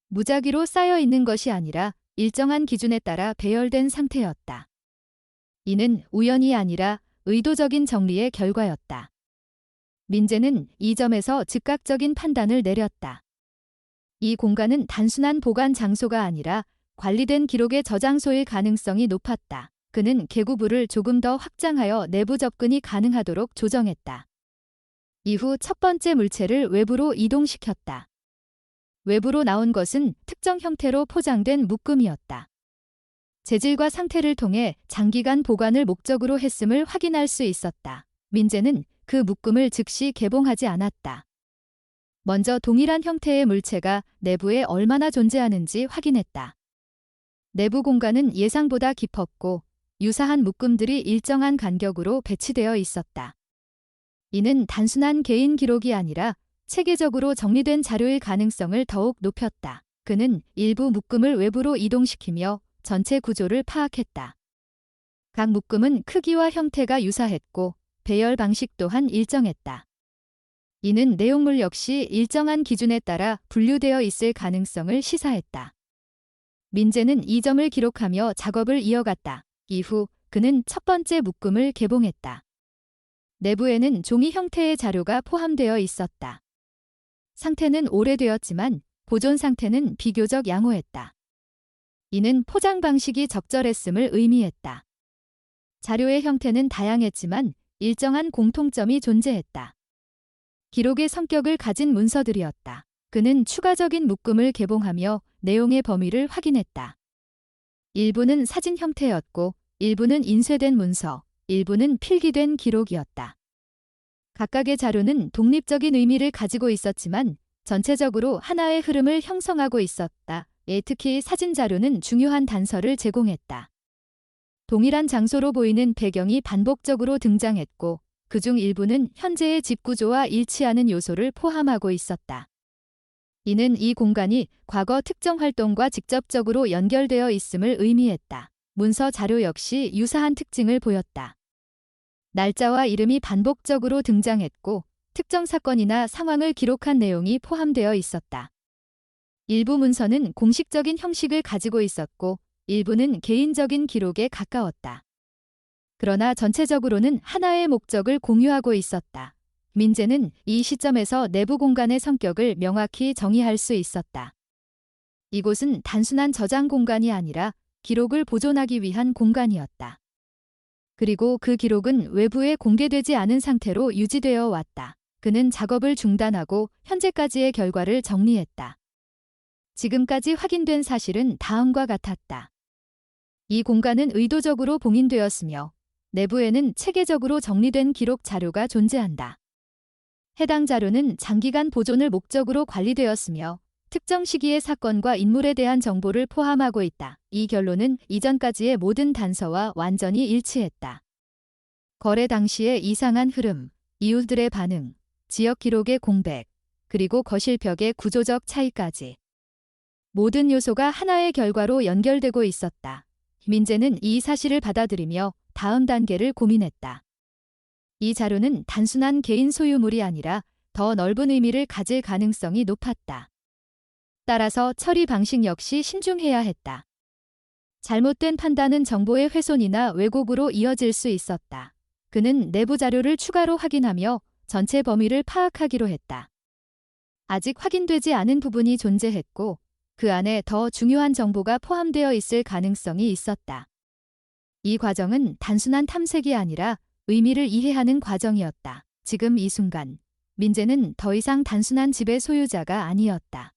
무작위로 쌓여 있는 것이 아니라 일정한 기준에 따라 배열된 상태였다. 이는 우연이 아니라 의도적인 정리의 결과였다. 민재는 이 점에서 즉각적인 판단을 내렸다. 이 공간은 단순한 보관 장소가 아니라 관리된 기록의 저장소일 가능성이 높았다. 그는 계구부를 조금 더 확장하여 내부 접근이 가능하도록 조정했다. 이후 첫 번째 물체를 외부로 이동시켰다. 외부로 나온 것은 특정 형태로 포장된 묶음이었다. 재질과 상태를 통해 장기간 보관을 목적으로 했음을 확인할 수 있었다. 민재는 그 묶음을 즉시 개봉하지 않았다. 먼저 동일한 형태의 물체가 내부에 얼마나 존재하는지 확인했다. 내부 공간은 예상보다 깊었고 유사한 묶음들이 일정한 간격으로 배치되어 있었다. 이는 단순한 개인 기록이 아니라 체계적으로 정리된 자료일 가능성을 더욱 높였다. 그는 일부 묶음을 외부로 이동시키며 전체 구조를 파악했다. 각 묶음은 크기와 형태가 유사했고 배열 방식 또한 일정했다. 이는 내용물 역시 일정한 기준에 따라 분류되어 있을 가능성을 시사했다. 민재는 이 점을 기록하며 작업을 이어갔다. 이후 그는 첫 번째 묶음을 개봉했다. 내부에는 종이 형태의 자료가 포함되어 있었다. 상태는 오래되었지만 보존 상태는 비교적 양호했다. 이는 포장 방식이 적절했음을 의미했다. 자료의 형태는 다양했지만 일정한 공통점이 존재했다. 기록의 성격을 가진 문서들이었다. 그는 추가적인 묶음을 개봉하며 내용의 범위를 확인했다. 일부는 사진 형태였고 일부는 인쇄된 문서, 일부는 필기된 기록이었다. 각각의 자료는 독립적인 의미를 가지고 있었지만 전체적으로 하나의 흐름을 형성하고 있었다. 특히 사진 자료는 중요한 단서를 제공했다. 동일한 장소로 보이는 배경이 반복적으로 등장했고 그중 일부는 현재의 집 구조와 일치하는 요소를 포함하고 있었다. 이는 이 공간이 과거 특정 활동과 직접적으로 연결되어 있음을 의미했다. 문서 자료 역시 유사한 특징을 보였다. 날짜와 이름이 반복적으로 등장했고 특정 사건이나 상황을 기록한 내용이 포함되어 있었다. 일부 문서는 공식적인 형식을 가지고 있었고 일부는 개인적인 기록에 가까웠다. 그러나 전체적으로는 하나의 목적을 공유하고 있었다. 민재는 이 시점에서 내부 공간의 성격을 명확히 정의할 수 있었다. 이곳은 단순한 저장 공간이 아니라 기록을 보존하기 위한 공간이었다. 그리고 그 기록은 외부에 공개되지 않은 상태로 유지되어 왔다. 그는 작업을 중단하고 현재까지의 결과를 정리했다. 지금까지 확인된 사실은 다음과 같았다. 이 공간은 의도적으로 봉인되었으며 내부에는 체계적으로 정리된 기록 자료가 존재한다. 해당 자료는 장기간 보존을 목적으로 관리되었으며 특정 시기의 사건과 인물에 대한 정보를 포함하고 있다. 이 결론은 이전까지의 모든 단서와 완전히 일치했다. 거래 당시의 이상한 흐름, 이웃들의 반응, 지역 기록의 공백, 그리고 거실벽의 구조적 차이까지. 모든 요소가 하나의 결과로 연결되고 있었다. 민재는 이 사실을 받아들이며 다음 단계를 고민했다. 이 자료는 단순한 개인 소유물이 아니라 더 넓은 의미를 가질 가능성이 높았다. 따라서 처리 방식 역시 신중해야 했다. 잘못된 판단은 정보의 훼손이나 왜곡으로 이어질 수 있었다. 그는 내부 자료를 추가로 확인하며 전체 범위를 파악하기로 했다. 아직 확인되지 않은 부분이 존재했고 그 안에 더 중요한 정보가 포함되어 있을 가능성이 있었다. 이 과정은 단순한 탐색이 아니라 의미를 이해하는 과정이었다. 지금 이 순간, 민재는 더 이상 단순한 집의 소유자가 아니었다.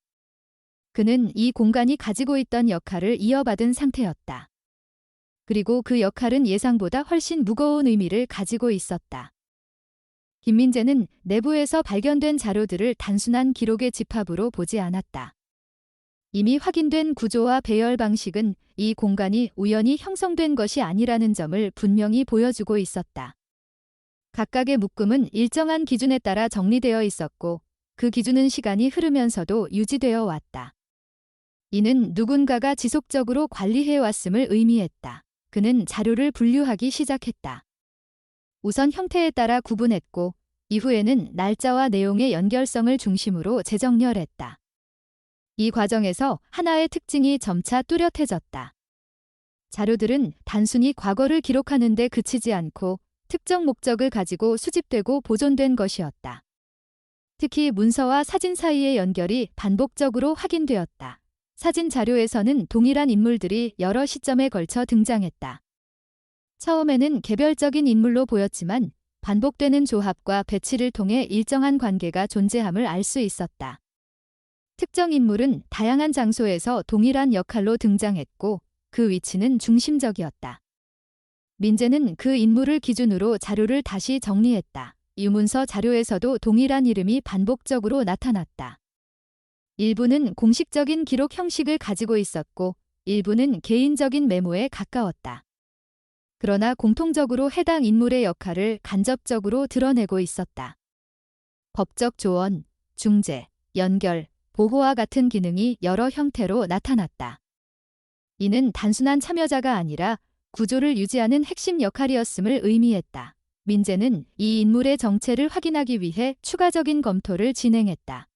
그는 이 공간이 가지고 있던 역할을 이어받은 상태였다. 그리고 그 역할은 예상보다 훨씬 무거운 의미를 가지고 있었다. 김민재는 내부에서 발견된 자료들을 단순한 기록의 집합으로 보지 않았다. 이미 확인된 구조와 배열 방식은 이 공간이 우연히 형성된 것이 아니라는 점을 분명히 보여주고 있었다. 각각의 묶음은 일정한 기준에 따라 정리되어 있었고 그 기준은 시간이 흐르면서도 유지되어 왔다. 이는 누군가가 지속적으로 관리해왔음을 의미했다. 그는 자료를 분류하기 시작했다. 우선 형태에 따라 구분했고 이후에는 날짜와 내용의 연결성을 중심으로 재정렬했다. 이 과정에서 하나의 특징이 점차 뚜렷해졌다. 자료들은 단순히 과거를 기록하는 데 그치지 않고 특정 목적을 가지고 수집되고 보존된 것이었다. 특히 문서와 사진 사이의 연결이 반복적으로 확인되었다. 사진 자료에서는 동일한 인물들이 여러 시점에 걸쳐 등장했다. 처음에는 개별적인 인물로 보였지만 반복되는 조합과 배치를 통해 일정한 관계가 존재함을 알 수 있었다. 특정 인물은 다양한 장소에서 동일한 역할로 등장했고 그 위치는 중심적이었다. 민재는 그 인물을 기준으로 자료를 다시 정리했다. 유문서 자료에서도 동일한 이름이 반복적으로 나타났다. 일부는 공식적인 기록 형식을 가지고 있었고 일부는 개인적인 메모에 가까웠다. 그러나 공통적으로 해당 인물의 역할을 간접적으로 드러내고 있었다. 법적 조언, 중재, 연결, 보호와 같은 기능이 여러 형태로 나타났다. 이는 단순한 참여자가 아니라 구조를 유지하는 핵심 역할이었음을 의미했다. 민재는 이 인물의 정체를 확인하기 위해 추가적인 검토를 진행했다.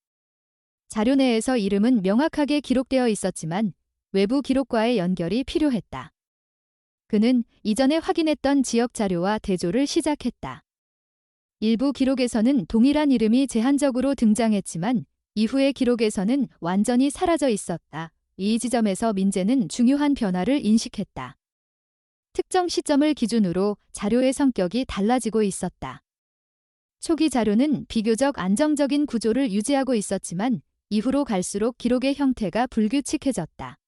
자료 내에서 이름은 명확하게 기록되어 있었지만 외부 기록과의 연결이 필요했다. 그는 이전에 확인했던 지역 자료와 대조를 시작했다. 일부 기록에서는 동일한 이름이 제한적으로 등장했지만 이후의 기록에서는 완전히 사라져 있었다. 이 지점에서 민재는 중요한 변화를 인식했다. 특정 시점을 기준으로 자료의 성격이 달라지고 있었다. 초기 자료는 비교적 안정적인 구조를 유지하고 있었지만 이후로 갈수록 기록의 형태가 불규칙해졌다.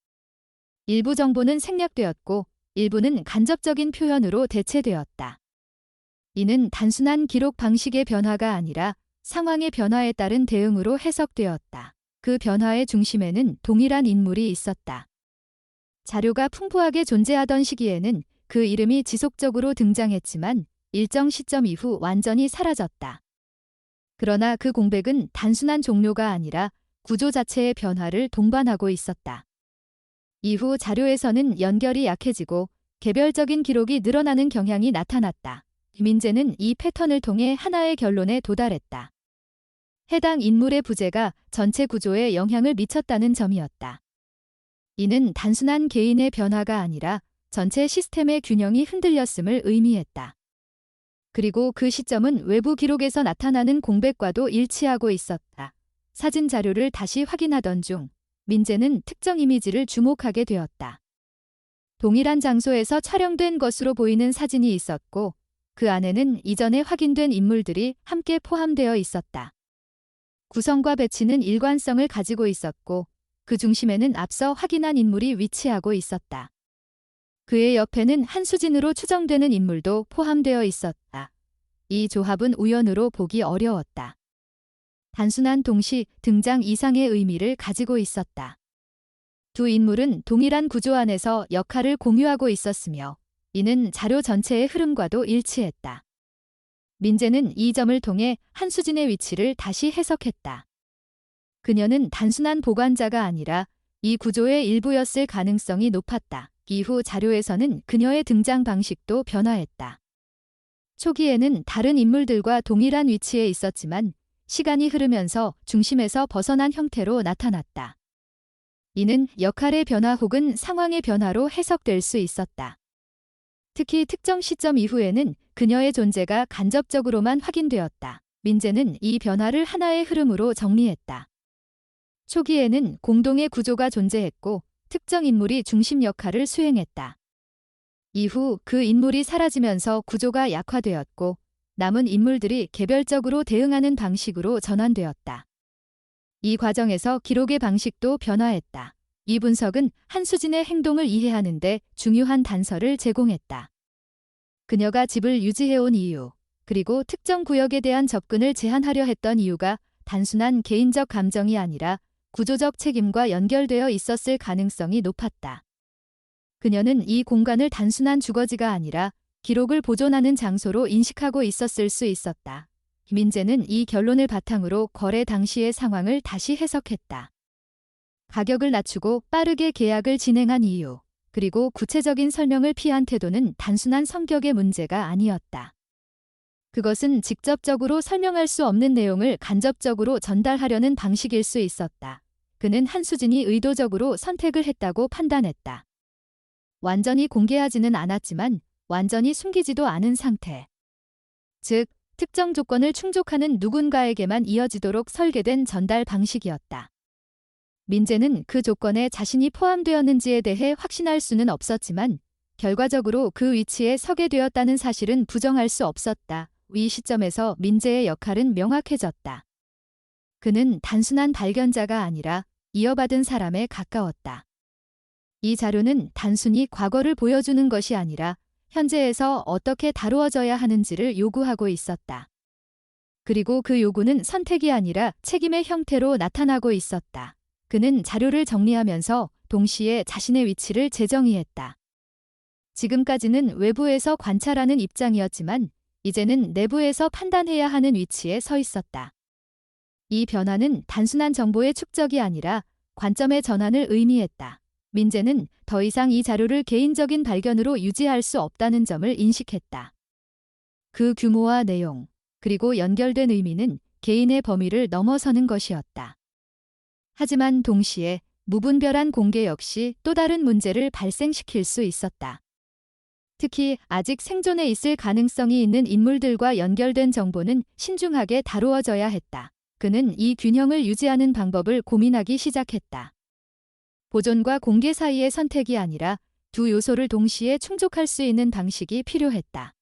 일부 정보는 생략되었고 일부는 간접적인 표현으로 대체되었다. 이는 단순한 기록 방식의 변화가 아니라 상황의 변화에 따른 대응으로 해석되었다. 그 변화의 중심에는 동일한 인물이 있었다. 자료가 풍부하게 존재하던 시기에는 그 이름이 지속적으로 등장했지만 일정 시점 이후 완전히 사라졌다. 그러나 그 공백은 단순한 종료가 아니라 구조 자체의 변화를 동반하고 있었다. 이후 자료에서는 연결이 약해지고 개별적인 기록이 늘어나는 경향이 나타났다. 민재는 이 패턴을 통해 하나의 결론에 도달했다. 해당 인물의 부재가 전체 구조에 영향을 미쳤다는 점이었다. 이는 단순한 개인의 변화가 아니라 전체 시스템의 균형이 흔들렸음을 의미했다. 그리고 그 시점은 외부 기록에서 나타나는 공백과도 일치하고 있었다. 사진 자료를 다시 확인하던 중 민재는 특정 이미지를 주목하게 되었다. 동일한 장소에서 촬영된 것으로 보이는 사진이 있었고 그 안에는 이전에 확인된 인물들이 함께 포함되어 있었다. 구성과 배치는 일관성을 가지고 있었고 그 중심에는 앞서 확인한 인물이 위치하고 있었다. 그의 옆에는 한수진으로 추정되는 인물도 포함되어 있었다. 이 조합은 우연으로 보기 어려웠다. 단순한 동시 등장 이상의 의미를 가지고 있었다. 두 인물은 동일한 구조 안에서 역할을 공유하고 있었으며 이는 자료 전체의 흐름과도 일치했다. 민재는 이 점을 통해 한수진의 위치를 다시 해석했다. 그녀는 단순한 보관자가 아니라 이 구조의 일부였을 가능성이 높았다. 이후 자료에서는 그녀의 등장 방식도 변화했다. 초기에는 다른 인물들과 동일한 위치에 있었지만 시간이 흐르면서 중심에서 벗어난 형태로 나타났다. 이는 역할의 변화 혹은 상황의 변화로 해석될 수 있었다. 특히 특정 시점 이후에는 그녀의 존재가 간접적으로만 확인되었다. 민재는 이 변화를 하나의 흐름으로 정리했다. 초기에는 공동의 구조가 존재했고 특정 인물이 중심 역할을 수행했다. 이후 그 인물이 사라지면서 구조가 약화되었고 남은 인물들이 개별적으로 대응하는 방식으로 전환되었다. 이 과정에서 기록의 방식도 변화했다. 이 분석은 한수진의 행동을 이해하는 데 중요한 단서를 제공했다. 그녀가 집을 유지해온 이유, 그리고 특정 구역에 대한 접근을 제한하려 했던 이유가 단순한 개인적 감정이 아니라 구조적 책임과 연결되어 있었을 가능성이 높았다. 그녀는 이 공간을 단순한 주거지가 아니라 기록을 보존하는 장소로 인식하고 있었을 수 있었다. 민재는 이 결론을 바탕으로 거래 당시의 상황을 다시 해석했다. 가격을 낮추고 빠르게 계약을 진행한 이유, 그리고 구체적인 설명을 피한 태도는 단순한 성격의 문제가 아니었다. 그것은 직접적으로 설명할 수 없는 내용을 간접적으로 전달하려는 방식일 수 있었다. 그는 한수진이 의도적으로 선택을 했다고 판단했다. 완전히 공개하지는 않았지만 완전히 숨기지도 않은 상태. 즉, 특정 조건을 충족하는 누군가에게만 이어지도록 설계된 전달 방식이었다. 민재는 그 조건에 자신이 포함되었는지에 대해 확신할 수는 없었지만 결과적으로 그 위치에 서게 되었다는 사실은 부정할 수 없었다. 이 시점에서 민재의 역할은 명확해졌다. 그는 단순한 발견자가 아니라 이어받은 사람에 가까웠다. 이 자료는 단순히 과거를 보여주는 것이 아니라 현재에서 어떻게 다루어져야 하는지를 요구하고 있었다. 그리고 그 요구는 선택이 아니라 책임의 형태로 나타나고 있었다. 그는 자료를 정리하면서 동시에 자신의 위치를 재정의했다. 지금까지는 외부에서 관찰하는 입장이었지만 이제는 내부에서 판단해야 하는 위치에 서 있었다. 이 변화는 단순한 정보의 축적이 아니라 관점의 전환을 의미했다. 민재는 더 이상 이 자료를 개인적인 발견으로 유지할 수 없다는 점을 인식했다. 그 규모와 내용, 그리고 연결된 의미는 개인의 범위를 넘어서는 것이었다. 하지만 동시에 무분별한 공개 역시 또 다른 문제를 발생시킬 수 있었다. 특히 아직 생존해 있을 가능성이 있는 인물들과 연결된 정보는 신중하게 다루어져야 했다. 그는 이 균형을 유지하는 방법을 고민하기 시작했다. 보존과 공개 사이의 선택이 아니라 두 요소를 동시에 충족할 수 있는 방식이 필요했다.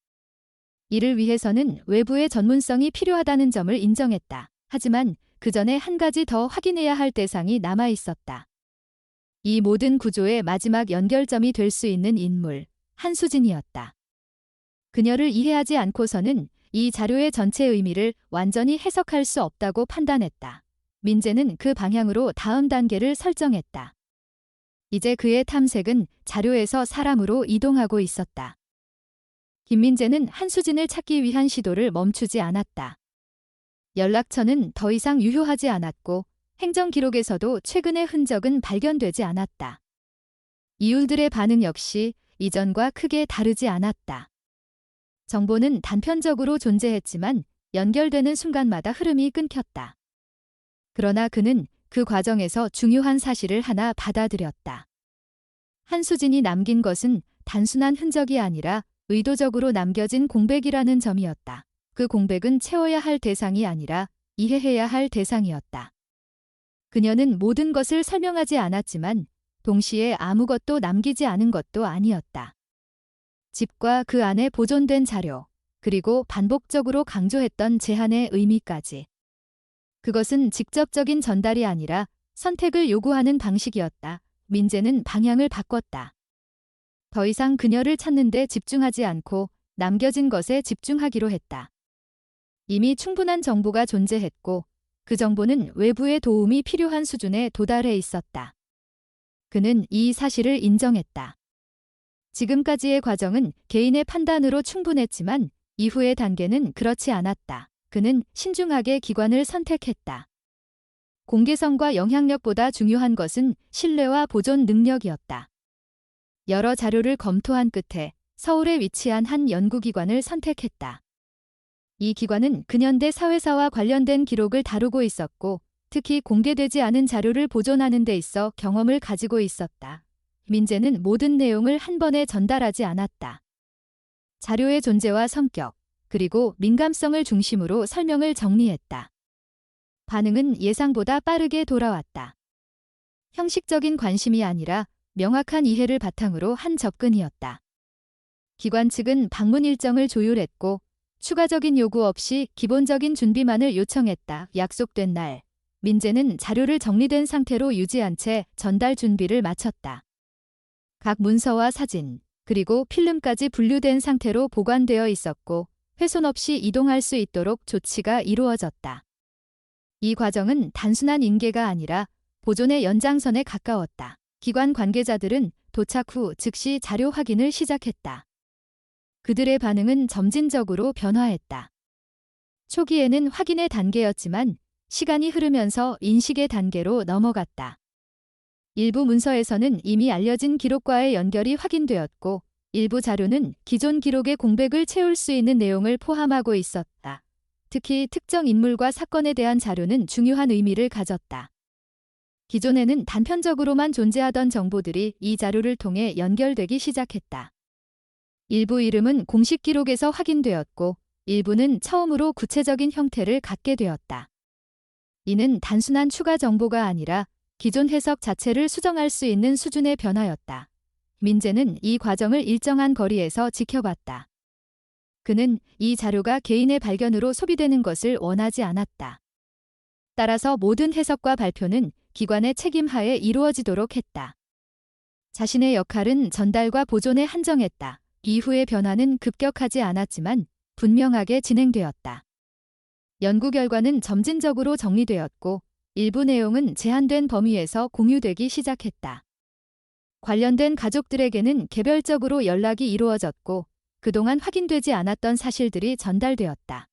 이를 위해서는 외부의 전문성이 필요하다는 점을 인정했다. 하지만 그 전에 한 가지 더 확인해야 할 대상이 남아 있었다. 이 모든 구조의 마지막 연결점이 될 수 있는 인물, 한수진이었다. 그녀를 이해하지 않고서는 이 자료의 전체 의미를 완전히 해석할 수 없다고 판단했다. 민재는 그 방향으로 다음 단계를 설정했다. 이제 그의 탐색은 자료에서 사람으로 이동하고 있었다. 김민재는 한수진을 찾기 위한 시도를 멈추지 않았다. 연락처는 더 이상 유효하지 않았고 행정 기록에서도 최근의 흔적은 발견되지 않았다. 이율들의 반응 역시 이전과 크게 다르지 않았다. 정보는 단편적으로 존재했지만 연결되는 순간마다 흐름이 끊겼다. 그러나 그는 그 과정에서 중요한 사실을 하나 받아들였다. 한수진이 남긴 것은 단순한 흔적이 아니라 의도적으로 남겨진 공백이라는 점이었다. 그 공백은 채워야 할 대상이 아니라 이해해야 할 대상이었다. 그녀는 모든 것을 설명하지 않았지만 동시에 아무것도 남기지 않은 것도 아니었다. 집과 그 안에 보존된 자료, 그리고 반복적으로 강조했던 제한의 의미까지. 그것은 직접적인 전달이 아니라 선택을 요구하는 방식이었다. 민재는 방향을 바꿨다. 더 이상 그녀를 찾는 데 집중하지 않고 남겨진 것에 집중하기로 했다. 이미 충분한 정보가 존재했고 그 정보는 외부의 도움이 필요한 수준에 도달해 있었다. 그는 이 사실을 인정했다. 지금까지의 과정은 개인의 판단으로 충분했지만 이후의 단계는 그렇지 않았다. 그는 신중하게 기관을 선택했다. 공개성과 영향력보다 중요한 것은 신뢰와 보존 능력이었다. 여러 자료를 검토한 끝에 서울에 위치한 한 연구기관을 선택했다. 이 기관은 근현대 사회사와 관련된 기록을 다루고 있었고 특히 공개되지 않은 자료를 보존하는 데 있어 경험을 가지고 있었다. 민재는 모든 내용을 한 번에 전달하지 않았다. 자료의 존재와 성격, 그리고 민감성을 중심으로 설명을 정리했다. 반응은 예상보다 빠르게 돌아왔다. 형식적인 관심이 아니라 명확한 이해를 바탕으로 한 접근이었다. 기관 측은 방문 일정을 조율했고 추가적인 요구 없이 기본적인 준비만을 요청했다. 약속된 날, 민재는 자료를 정리된 상태로 유지한 채 전달 준비를 마쳤다. 각 문서와 사진, 그리고 필름까지 분류된 상태로 보관되어 있었고 훼손 없이 이동할 수 있도록 조치가 이루어졌다. 이 과정은 단순한 인계가 아니라 보존의 연장선에 가까웠다. 기관 관계자들은 도착 후 즉시 자료 확인을 시작했다. 그들의 반응은 점진적으로 변화했다. 초기에는 확인의 단계였지만 시간이 흐르면서 인식의 단계로 넘어갔다. 일부 문서에서는 이미 알려진 기록과의 연결이 확인되었고 일부 자료는 기존 기록의 공백을 채울 수 있는 내용을 포함하고 있었다. 특히 특정 인물과 사건에 대한 자료는 중요한 의미를 가졌다. 기존에는 단편적으로만 존재하던 정보들이 이 자료를 통해 연결되기 시작했다. 일부 이름은 공식 기록에서 확인되었고 일부는 처음으로 구체적인 형태를 갖게 되었다. 이는 단순한 추가 정보가 아니라 기존 해석 자체를 수정할 수 있는 수준의 변화였다. 민재는 이 과정을 일정한 거리에서 지켜봤다. 그는 이 자료가 개인의 발견으로 소비되는 것을 원하지 않았다. 따라서 모든 해석과 발표는 기관의 책임하에 이루어지도록 했다. 자신의 역할은 전달과 보존에 한정했다. 이후의 변화는 급격하지 않았지만 분명하게 진행되었다. 연구 결과는 점진적으로 정리되었고 일부 내용은 제한된 범위에서 공유되기 시작했다. 관련된 가족들에게는 개별적으로 연락이 이루어졌고 그동안 확인되지 않았던 사실들이 전달되었다.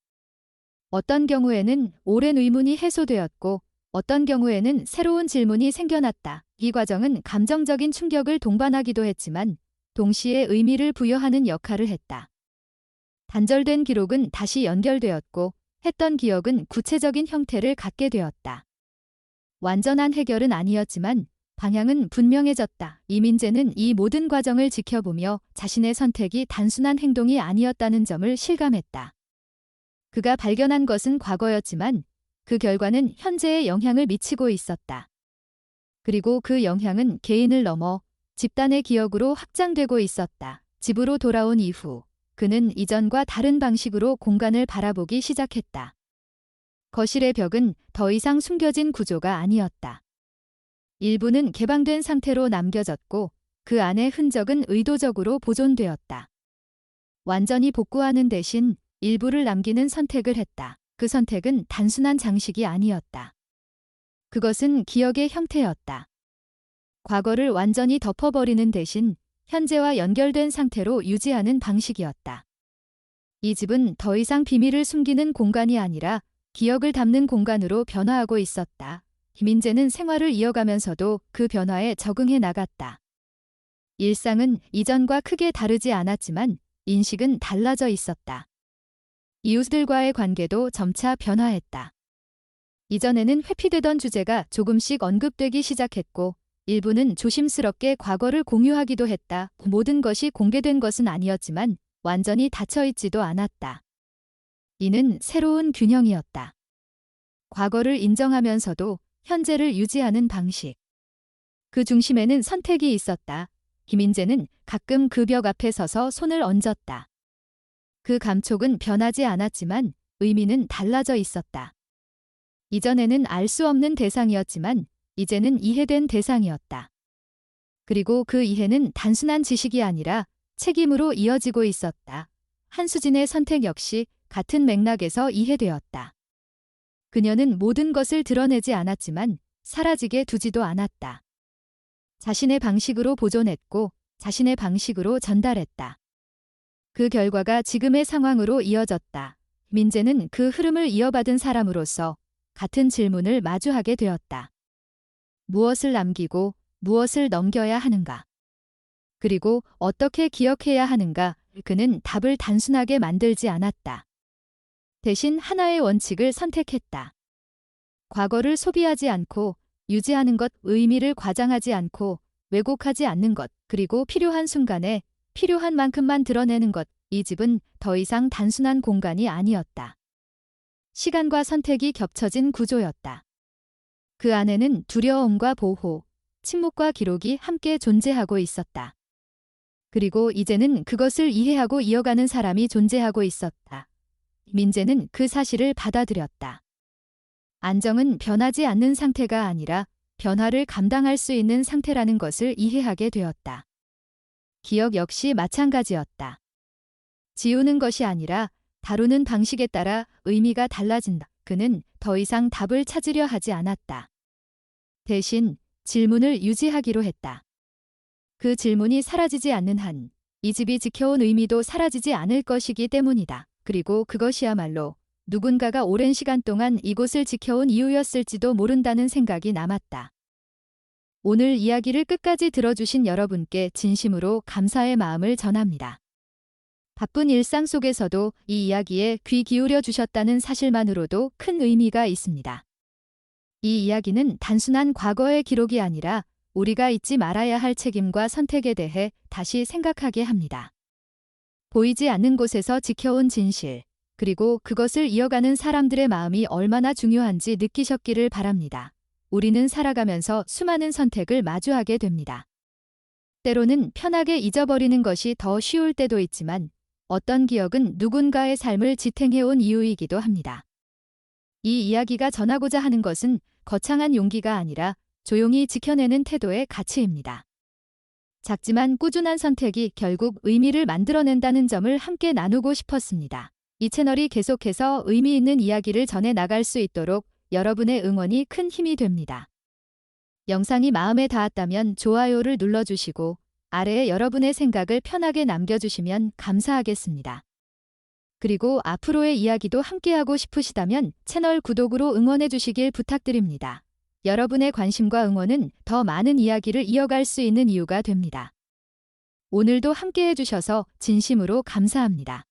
어떤 경우에는 오랜 의문이 해소되었고 어떤 경우에는 새로운 질문이 생겨났다. 이 과정은 감정적인 충격을 동반하기도 했지만 동시에 의미를 부여하는 역할을 했다. 단절된 기록은 다시 연결되었고 했던 기억은 구체적인 형태를 갖게 되었다. 완전한 해결은 아니었지만 방향은 분명해졌다. 이민재는 이 모든 과정을 지켜보며 자신의 선택이 단순한 행동이 아니었다는 점을 실감했다. 그가 발견한 것은 과거였지만 그 결과는 현재에 영향을 미치고 있었다. 그리고 그 영향은 개인을 넘어 집단의 기억으로 확장되고 있었다. 집으로 돌아온 이후 그는 이전과 다른 방식으로 공간을 바라보기 시작했다. 거실의 벽은 더 이상 숨겨진 구조가 아니었다. 일부는 개방된 상태로 남겨졌고 그 안의 흔적은 의도적으로 보존되었다. 완전히 복구하는 대신 일부를 남기는 선택을 했다. 그 선택은 단순한 장식이 아니었다. 그것은 기억의 형태였다. 과거를 완전히 덮어버리는 대신 현재와 연결된 상태로 유지하는 방식이었다. 이 집은 더 이상 비밀을 숨기는 공간이 아니라 기억을 담는 공간으로 변화하고 있었다. 김민재는 생활을 이어가면서도 그 변화에 적응해 나갔다. 일상은 이전과 크게 다르지 않았지만 인식은 달라져 있었다. 이웃들과의 관계도 점차 변화했다. 이전에는 회피되던 주제가 조금씩 언급되기 시작했고 일부는 조심스럽게 과거를 공유하기도 했다. 모든 것이 공개된 것은 아니었지만 완전히 닫혀있지도 않았다. 이는 새로운 균형이었다. 과거를 인정하면서도 현재를 유지하는 방식. 그 중심에는 선택이 있었다. 김민재는 가끔 그 벽 앞에 서서 손을 얹었다. 그 감촉은 변하지 않았지만 의미는 달라져 있었다. 이전에는 알 수 없는 대상이었지만 이제는 이해된 대상이었다. 그리고 그 이해는 단순한 지식이 아니라 책임으로 이어지고 있었다. 한수진의 선택 역시 같은 맥락에서 이해되었다. 그녀는 모든 것을 드러내지 않았지만 사라지게 두지도 않았다. 자신의 방식으로 보존했고 자신의 방식으로 전달했다. 그 결과가 지금의 상황으로 이어졌다. 민재는 그 흐름을 이어받은 사람으로서 같은 질문을 마주하게 되었다. 무엇을 남기고 무엇을 넘겨야 하는가? 그리고 어떻게 기억해야 하는가? 그는 답을 단순하게 만들지 않았다. 대신 하나의 원칙을 선택했다. 과거를 소비하지 않고 유지하는 것, 의미를 과장하지 않고 왜곡하지 않는 것, 그리고 필요한 순간에 필요한 만큼만 드러내는 것. 이 집은 더 이상 단순한 공간이 아니었다. 시간과 선택이 겹쳐진 구조였다. 그 안에는 두려움과 보호, 침묵과 기록이 함께 존재하고 있었다. 그리고 이제는 그것을 이해하고 이어가는 사람이 존재하고 있었다. 민재는 그 사실을 받아들였다. 안정은 변하지 않는 상태가 아니라 변화를 감당할 수 있는 상태라는 것을 이해하게 되었다. 기억 역시 마찬가지였다. 지우는 것이 아니라 다루는 방식에 따라 의미가 달라진다. 그는 더 이상 답을 찾으려 하지 않았다. 대신 질문을 유지하기로 했다. 그 질문이 사라지지 않는 한 이 집이 지켜온 의미도 사라지지 않을 것이기 때문이다. 그리고 그것이야말로 누군가가 오랜 시간 동안 이곳을 지켜온 이유였을지도 모른다는 생각이 남았다. 오늘 이야기를 끝까지 들어주신 여러분께 진심으로 감사의 마음을 전합니다. 바쁜 일상 속에서도 이 이야기에 귀 기울여 주셨다는 사실만으로도 큰 의미가 있습니다. 이 이야기는 단순한 과거의 기록이 아니라 우리가 잊지 말아야 할 책임과 선택에 대해 다시 생각하게 합니다. 보이지 않는 곳에서 지켜온 진실, 그리고 그것을 이어가는 사람들의 마음이 얼마나 중요한지 느끼셨기를 바랍니다. 우리는 살아가면서 수많은 선택을 마주하게 됩니다. 때로는 편하게 잊어버리는 것이 더 쉬울 때도 있지만 어떤 기억은 누군가의 삶을 지탱해온 이유이기도 합니다. 이 이야기가 전하고자 하는 것은 거창한 용기가 아니라 조용히 지켜내는 태도의 가치입니다. 작지만 꾸준한 선택이 결국 의미를 만들어낸다는 점을 함께 나누고 싶었습니다. 이 채널이 계속해서 의미 있는 이야기를 전해 나갈 수 있도록 여러분의 응원이 큰 힘이 됩니다. 영상이 마음에 닿았다면 좋아요를 눌러주시고 아래에 여러분의 생각을 편하게 남겨주시면 감사하겠습니다. 그리고 앞으로의 이야기도 함께하고 싶으시다면 채널 구독으로 응원해 주시길 부탁드립니다. 여러분의 관심과 응원은 더 많은 이야기를 이어갈 수 있는 이유가 됩니다. 오늘도 함께해 주셔서 진심으로 감사합니다.